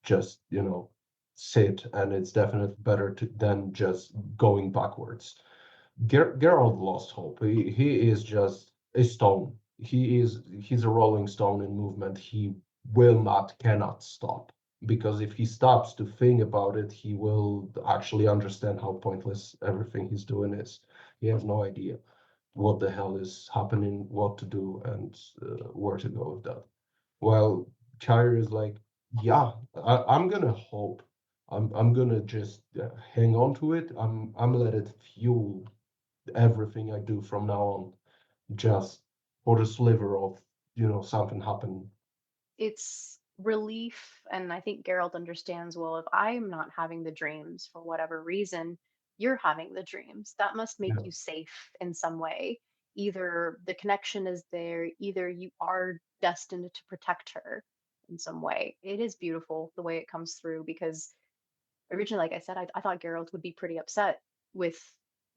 just, sit, and it's definitely better than just going backwards. Geralt lost hope. He is just a stone. He's a rolling stone in movement. He cannot stop. Because if he stops to think about it, he will actually understand how pointless everything he's doing is. He has no idea what the hell is happening, what to do, and where to go with that. Well, Cahir is like, yeah, I'm gonna hope. I'm gonna just hang on to it. I'm let it fuel everything I do from now on, just for the sliver of something happening. It's relief, and I think Geralt understands, well, if I'm not having the dreams for whatever reason, you're having the dreams. That must make Yeah, you safe in some way. Either the connection is there, either you are destined to protect her in some way. It is beautiful the way it comes through because originally, like I said, I thought Geralt would be pretty upset with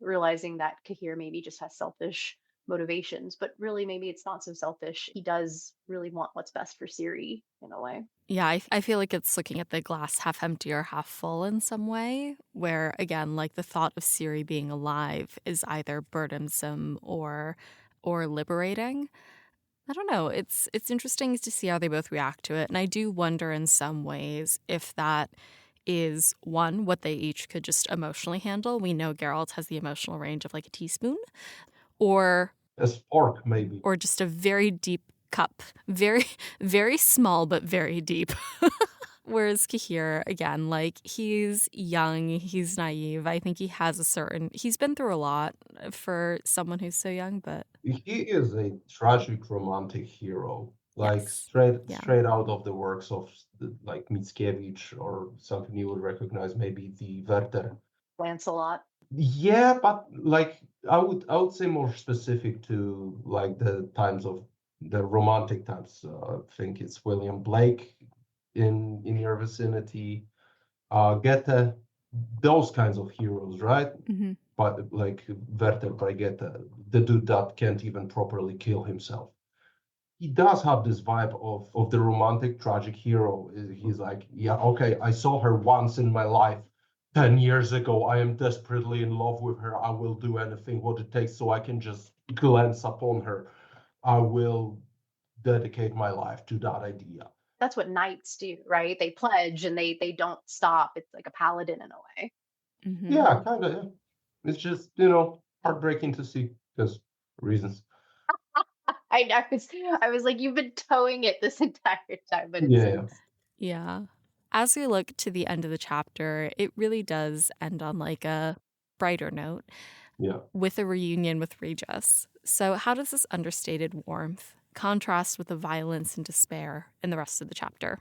realizing that Cahir maybe just has selfish motivations, but really maybe it's not so selfish. He does really want what's best for Ciri in a way. Yeah, I feel like it's looking at the glass half empty or half full in some way, where again, like the thought of Ciri being alive is either burdensome or liberating. I don't know. It's interesting to see how they both react to it. And I do wonder in some ways if that is one, what they each could just emotionally handle. We know Geralt has the emotional range of like a teaspoon, or a spark maybe. just a very deep cup. Very, very small, but very deep. Whereas Cahir, again, like he's young, he's naive. I think he's been through a lot for someone who's so young, but He is a tragic romantic hero, like yes. Yeah. straight out of the works of like Mickiewicz or something you would recognize, maybe the Werther. Lancelot. Yeah, but like I would say more specific to like the times of the romantic times. I think it's William Blake in your vicinity, Goethe, those kinds of heroes, right? Hmm. But like Werther by Goethe, the dude that can't even properly kill himself. He does have this vibe of the romantic tragic hero. He's like, yeah, okay, I saw her once in my life 10 years ago. I am desperately in love with her. I will do anything what it takes so I can just glance upon her. I will dedicate my life to that idea. That's what knights do, right? They pledge and they don't stop. It's like a paladin in a way. Hmm. Yeah, kind of. Yeah. It's just, heartbreaking to see because reasons. I was like, you've been towing it this entire time, but Yeah. Yeah. As we look to the end of the chapter, it really does end on like a brighter note Yeah. with a reunion with Regis. So, how does this understated warmth contrast with the violence and despair in the rest of the chapter?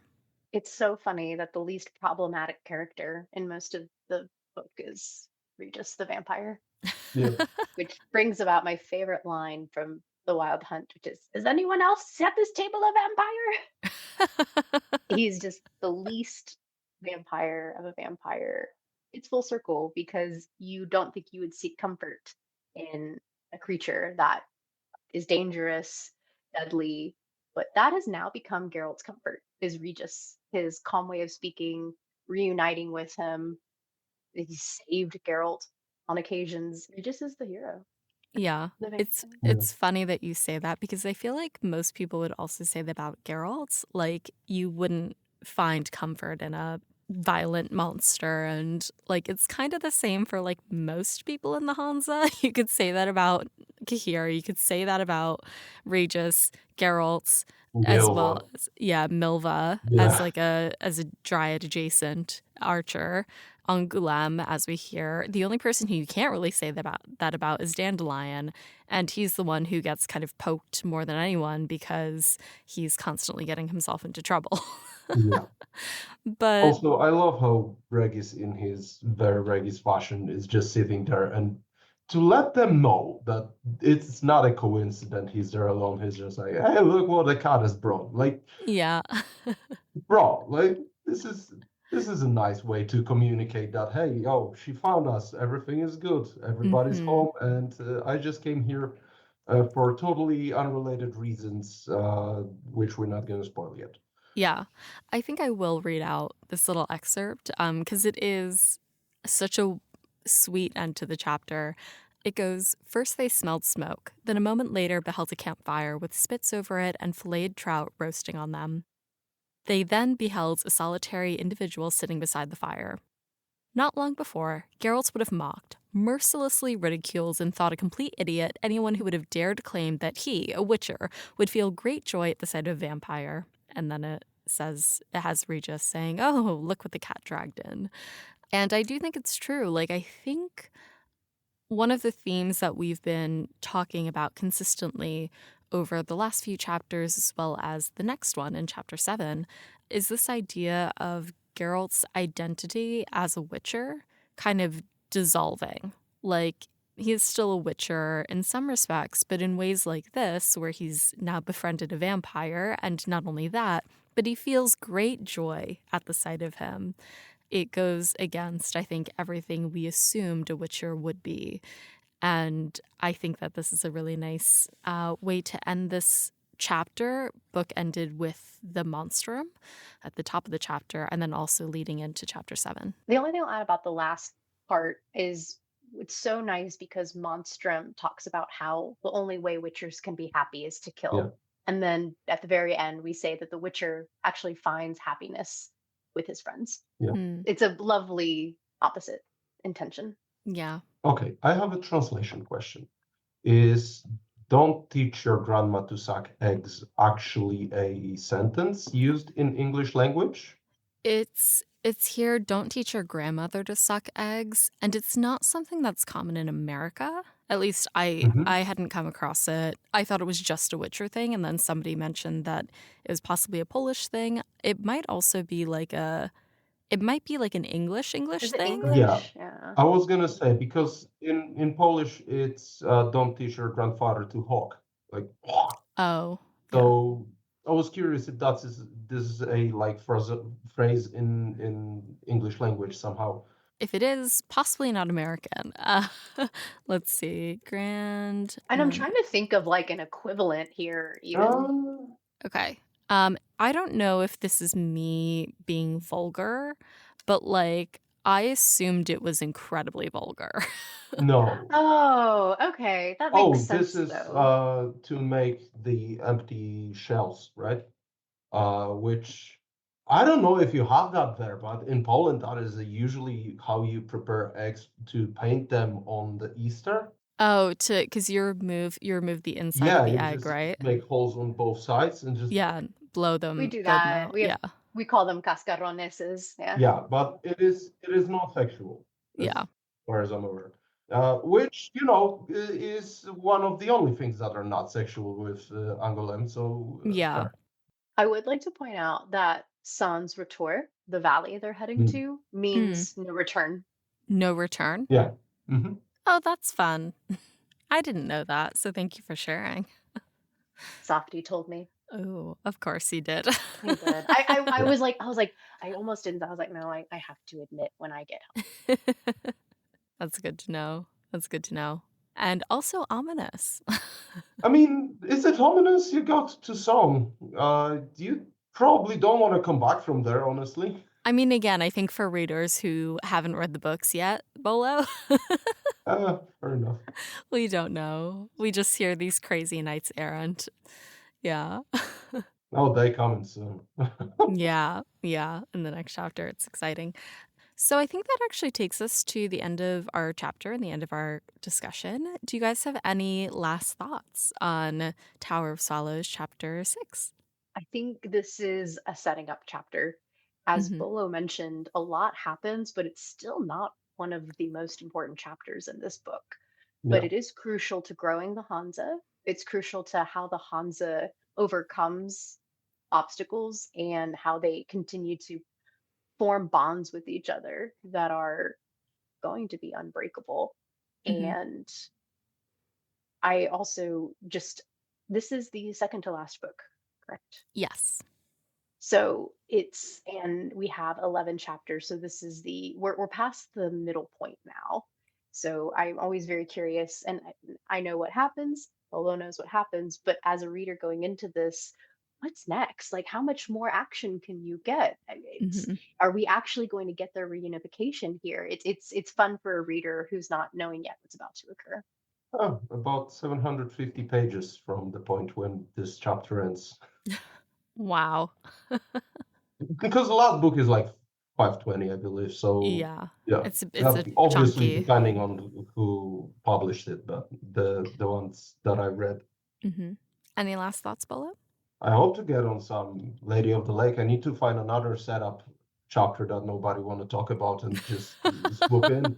It's so funny that the least problematic character in most of the book is Regis the vampire, Yeah. which brings about my favorite line from The Wild Hunt, which is anyone else at this table a vampire? He's just the least vampire of a vampire. It's full circle because you don't think you would seek comfort in a creature that is dangerous, deadly, but that has now become Geralt's comfort, is Regis, his calm way of speaking, reuniting with him. He saved Geralt on occasions. Regis is the hero. Yeah. The It's vampire. Yeah. it's funny that you say that because I feel like most people would also say that about Geralt. Like you wouldn't find comfort in a violent monster, and like it's kind of the same for like most people in the Hansa. You could say that about Cahir, you could say that about Regis, Geralt, as well Milva. as Milva as Yeah. like a dryad adjacent archer. Angoulême, as we hear, the only person who you can't really say that about is Dandelion, and he's the one who gets kind of poked more than anyone because he's constantly getting himself into trouble. Yeah. But Also, I love how Regis, in his very Regis fashion, is just sitting there, and to let them know that it's not a coincidence he's there alone. He's just like, hey, look what the cat has brought. Like, yeah, bro, like this is a nice way to communicate that, hey, yo, she found us, everything is good, everybody's hmm home, and I just came here for totally unrelated reasons, which we're not going to spoil yet. yeah. I think I will read out this little excerpt because it is such a sweet end to the chapter. It goes, first they smelled smoke, then a moment later beheld a campfire with spits over it and filleted trout roasting on them. They then beheld a solitary individual sitting beside the fire. Not long before, Geralt would have mocked, mercilessly ridiculed, and thought a complete idiot anyone who would have dared claim that he, a witcher, would feel great joy at the sight of a vampire. And then it has Regis saying, oh, look what the cat dragged in. And I do think it's true. Like, I think one of the themes that we've been talking about consistently over the last few chapters, as well as the next one in chapter 7, is this idea of Geralt's identity as a witcher kind of dissolving. Like, he is still a witcher in some respects, but in ways like this, where he's now befriended a vampire, and not only that, but he feels great joy at the sight of him. It goes against, I think, everything we assumed a witcher would be. And I think that this is a really nice way to end this chapter. Book ended with the monstrum at the top of the chapter, and then also leading into chapter 7. The only thing I'll add about the last part is it's so nice because Monstrum talks about how the only way witchers can be happy is to kill. Yeah. And then at the very end, we say that the witcher actually finds happiness with his friends. Yeah. It's a lovely opposite intention. Yeah. Okay, I have a translation question. Is "don't teach your grandma to suck eggs" actually a sentence used in English language? It's here, don't teach your grandmother to suck eggs, and it's not something that's common in America. At least I hadn't come across it. I thought it was just a Witcher thing, and then somebody mentioned that it was possibly a Polish thing. It might also be like an English Is it thing. English? Yeah. I was gonna say, because in Polish it's "don't teach your grandfather to hawk," like. Oh. So I was curious if this is a like phrase in English language somehow. If it is, possibly not American. Let's see. And I'm trying to think of like an equivalent here, even. Okay. I don't know if this is me being vulgar, but like I assumed it was incredibly vulgar. No. Oh, okay. That makes sense, this is though. to make the empty shells, right? Which I don't know if you have that there, but in Poland that is usually how you prepare eggs, to paint them on the Easter. Oh, because you remove the inside of the egg, just right? make holes on both sides and just blow them. We do blow them that. out. We call them cascaroneses. Yeah. Yeah, but it is not sexual. As far as I'm aware. Which, is one of the only things that are not sexual with Angoulême. So Yeah. I would like to point out that Sans Retour, the valley they're heading to, means no return. No return? Yeah. Oh, that's fun. I didn't know that, so thank you for sharing. Softy told me. Oh, of course he did. He did. I was like, I almost didn't. I was like, no, I have to admit when I get home. That's good to know. And also ominous. I mean, is it ominous? You got to song. You probably don't want to come back from there, honestly. I mean, again, I think for readers who haven't read the books yet, Bolo. Fair enough. We don't know. We just hear these crazy knights errant. Yeah. Oh, they coming soon. Yeah. In the next chapter, it's exciting. So I think that actually takes us to the end of our chapter and the end of our discussion. Do you guys have any last thoughts on Tower of Swallows chapter 6? I think this is a setting up chapter. As Hmm. Bolo mentioned, a lot happens, but it's still not one of the most important chapters in this book. But Yeah. it is crucial to growing the Hansa. It's crucial to how the Hansa overcomes obstacles and how they continue to form bonds with each other that are going to be unbreakable. Hmm. And I also just, this is the second to last book, correct? Yes. So it's, and we have 11 chapters. So this is we're past the middle point now. So I'm always very curious, and I know what happens. Olo knows what happens, but as a reader going into this, what's next? Like, how much more action can you get? Hmm. Are we actually going to get their reunification here? It's fun for a reader who's not knowing yet what's about to occur. Oh, about 750 pages from the point when this chapter ends. Wow. Because the last book is like 520, I believe. So Yeah. yeah, It's a obviously chunky. depending on who published it, but the ones that I read. Hmm. Any last thoughts, Bolo? I hope to get on some Lady of the Lake. I need to find another setup chapter that nobody want to talk about and just swoop in.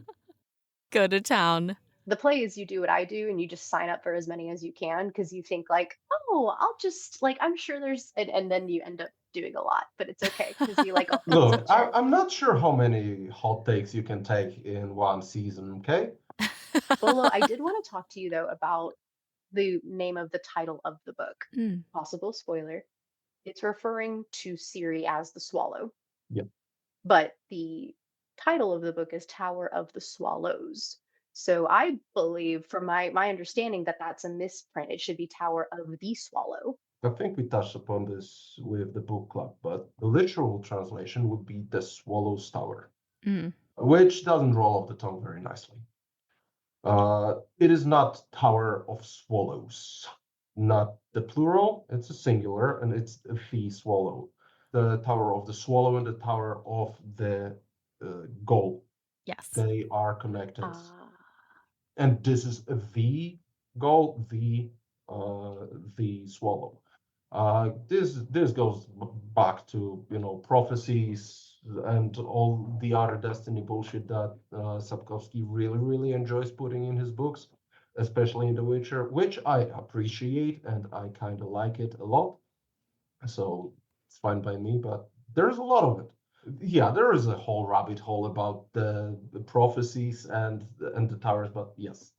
Go to town. The play is you do what I do and you just sign up for as many as you can because you think like, oh, I'll just like I'm sure there's and then you end up doing a lot, but it's okay because you like full Look, tilt your I'm not sure how many hot takes you can take in one season, okay? Bolo. I did want to talk to you though about the name of the title of the book. Mm. Possible spoiler. It's referring to Ciri as the Swallow, Yeah, but the title of the book is Tower of the Swallows. So I believe, from my understanding, that that's a misprint. It should be Tower of the Swallow. I think we touched upon this with the book club, but the literal translation would be the Swallow's Tower, Mm. which doesn't roll off the tongue very nicely. It is not Tower of Swallows, not the plural, it's a singular, and it's the swallow. The Tower of the Swallow and the Tower of the Goal, Yes. they are connected. Ah, And this is the goal, the swallow. This goes back to prophecies and all the other destiny bullshit that Sapkowski really enjoys putting in his books, especially in The Witcher, which I appreciate and I kind of like it a lot. So it's fine by me, but there's a lot of it. Yeah, there is a whole rabbit hole about the prophecies and the towers, but yes,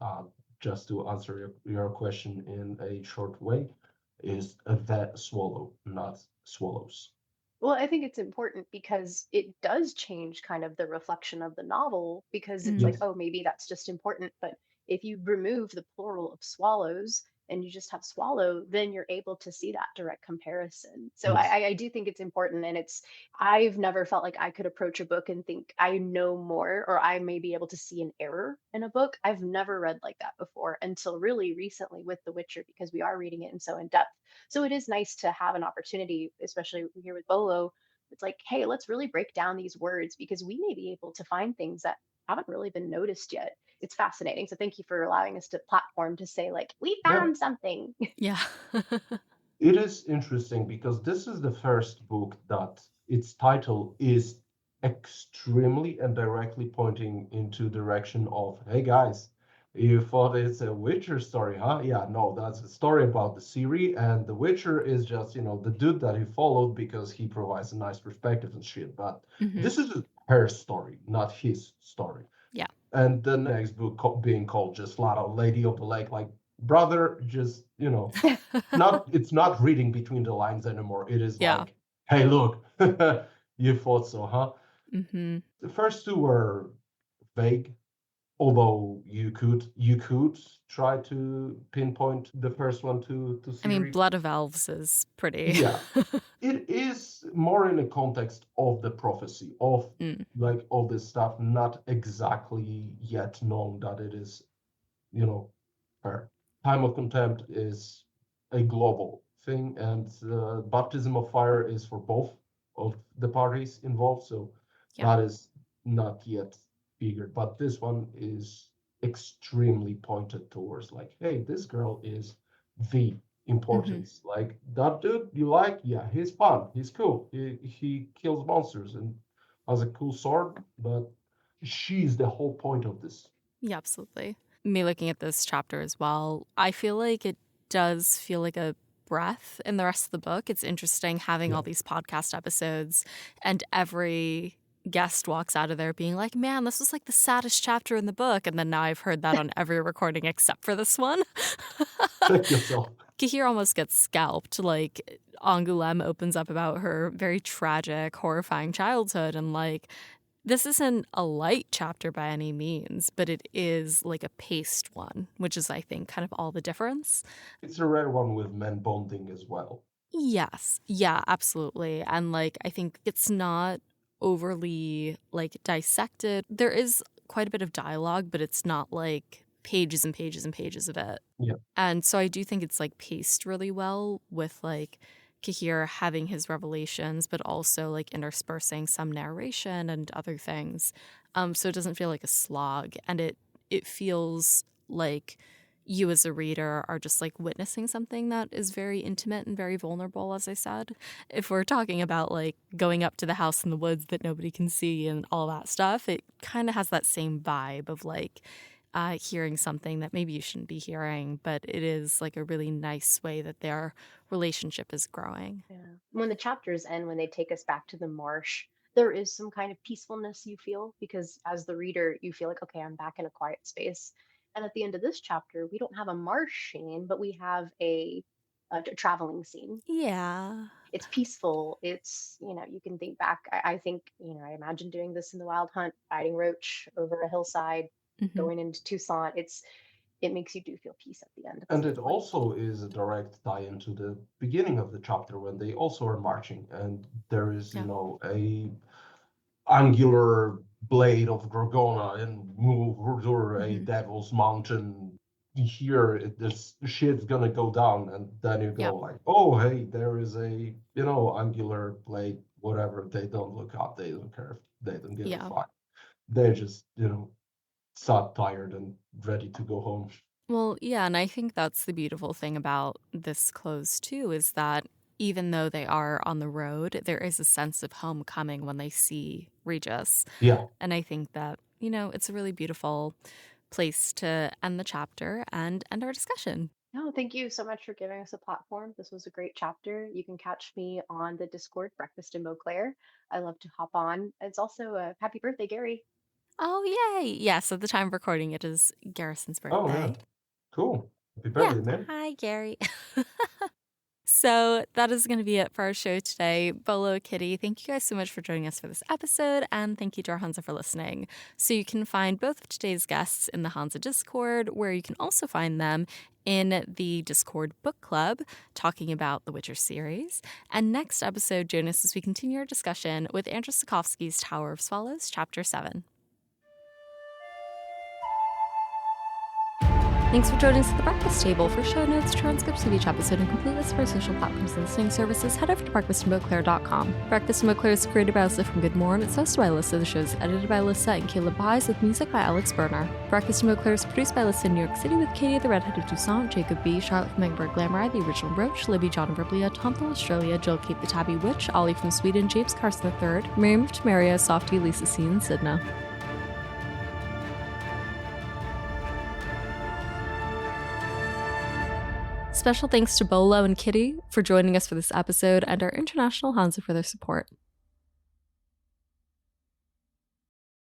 just to answer your question in a short way, is the swallow, not swallows. well, I think it's important because it does change kind of the reflection of the novel because it's Mm. like, Yes, oh, maybe that's just important. But if you remove the plural of swallows and you just have swallow, then you're able to see that direct comparison. So yes, I do think it's important. And I've never felt like I could approach a book and think I know more or I may be able to see an error in a book. I've never read like that before until really recently with The Witcher because we are reading it in so in depth. So it is nice to have an opportunity, especially here with Bolo. It's like, hey, let's really break down these words because we may be able to find things that haven't really been noticed yet. It's fascinating. So thank you for allowing us to platform to say, like, we yeah. found something. Yeah. It is interesting because this is the first book that its title is extremely and directly pointing into direction of, hey guys, you thought it's a Witcher story, huh? Yeah, no, that's a story about the Ciri, and the Witcher is just, the dude that he followed because he provides a nice perspective and shit. But Hmm. this is her story, not his story. Yeah. And the next book being called just flat out Lady of the Lake, like, brother, just, not it's not reading between the lines anymore. It is Yeah. like, hey, look, you thought so, huh? Hmm. The first two were vague, although you could try to pinpoint the first one to I mean, Siri. Blood of Elves is pretty. Yeah, it is more in the context of the prophecy of Mm. like all this stuff, not exactly yet known that it is, her. Time of Contempt is a global thing, and Baptism of Fire is for both of the parties involved. So Yeah. that is not yet figured, but this one is extremely pointed towards like, hey, this girl is the importance. Like, that dude you like, yeah, he's fun, he's cool, he kills monsters and has a cool sword, but she's the whole point of this. Yeah, absolutely. Me looking at this chapter as well, I feel like it does feel like a breath in the rest of the book. It's interesting having all these podcast episodes and every guest walks out of there being like, man, this was like the saddest chapter in the book. And then now I've heard that on every recording except for this one. Check yourself. Cahir almost gets scalped. Like, Angoulême opens up about her very tragic, horrifying childhood. And like, this isn't a light chapter by any means, but it is like a paced one, which is, I think, kind of all the difference. It's a rare one with men bonding as well. Yes. Yeah, absolutely. And like, I think it's not overly like dissected. There is quite a bit of dialogue, but it's not like pages and pages and pages of it. Yeah. And so I do think it's like paced really well with like Cahir having his revelations, but also like interspersing some narration and other things. So it doesn't feel like a slog, and it feels like you as a reader are just like witnessing something that is very intimate and very vulnerable, as I said. If we're talking about like going up to the house in the woods that nobody can see and all that stuff, it kind of has that same vibe of like hearing something that maybe you shouldn't be hearing, but it is like a really nice way that their relationship is growing. Yeah. When the chapters end, when they take us back to the marsh, there is some kind of peacefulness you feel, because as the reader, you feel like, okay, I'm back in a quiet space. And at the end of this chapter, we don't have a marsh scene, but we have a traveling scene. Yeah. It's peaceful. It's, you can think back. I think, I imagine doing this in the Wild Hunt, riding Roach over a hillside, going into Tucson. It makes you do feel peace at the end. And it also is a direct tie into the beginning of the chapter when they also are marching, and there is, a angular blade of Gorgona and Murdur, a devil's mountain. Here, this shit's gonna go down, and then you go like, oh, hey, there is a, angular blade, whatever. They don't look up, they don't care, they don't give a fuck. They're just, sad, tired, and ready to go home. Well, yeah, and I think that's the beautiful thing about this close too, is that even though they are on the road, there is a sense of homecoming when they see Regis. Yeah. And I think that, it's a really beautiful place to end the chapter and end our discussion. No, thank you so much for giving us a platform. This was a great chapter. You can catch me on the Discord, Breakfast in Beauclair. I love to hop on. It's also a happy birthday, Gary. Oh, yay. Yes, at the time of recording, it is Garrison's birthday. Oh, yeah. Cool. Happy birthday, man. Hi, Gary. So that is going to be it for our show today. Bolo, Kitty, thank you guys so much for joining us for this episode, and thank you to our Hansa for listening. So you can find both of today's guests in the Hansa Discord, where you can also find them in the Discord book club talking about the Witcher series. And next episode, join us as we continue our discussion with Andrzej Sapkowski's Tower of Swallows, Chapter 7. Thanks for joining us at the breakfast table. For show notes, transcripts of each episode, and complete list of our social platforms and listening services, head over to breakfastandbeauclair.com. Breakfast in Beauclair is created by Alyssa from Good Morn. It's hosted by Alyssa. The show is edited by Alyssa and Caleb Pies, with music by Alex Berner. Breakfast in Beauclair is produced by Alyssa in New York City, with Katie the Redhead of Toussaint, Jacob B., Charlotte from Eggenberg Glamour, the original Roach, Libby John of Verblia, Tom from Australia, Jill Kate the Tabby Witch, Ollie from Sweden, James Carson III, Miriam of Tamaria, Softy, Lisa C., and Sidna. Special thanks to Bolo and Kitty for joining us for this episode, and our international Hansa for their support.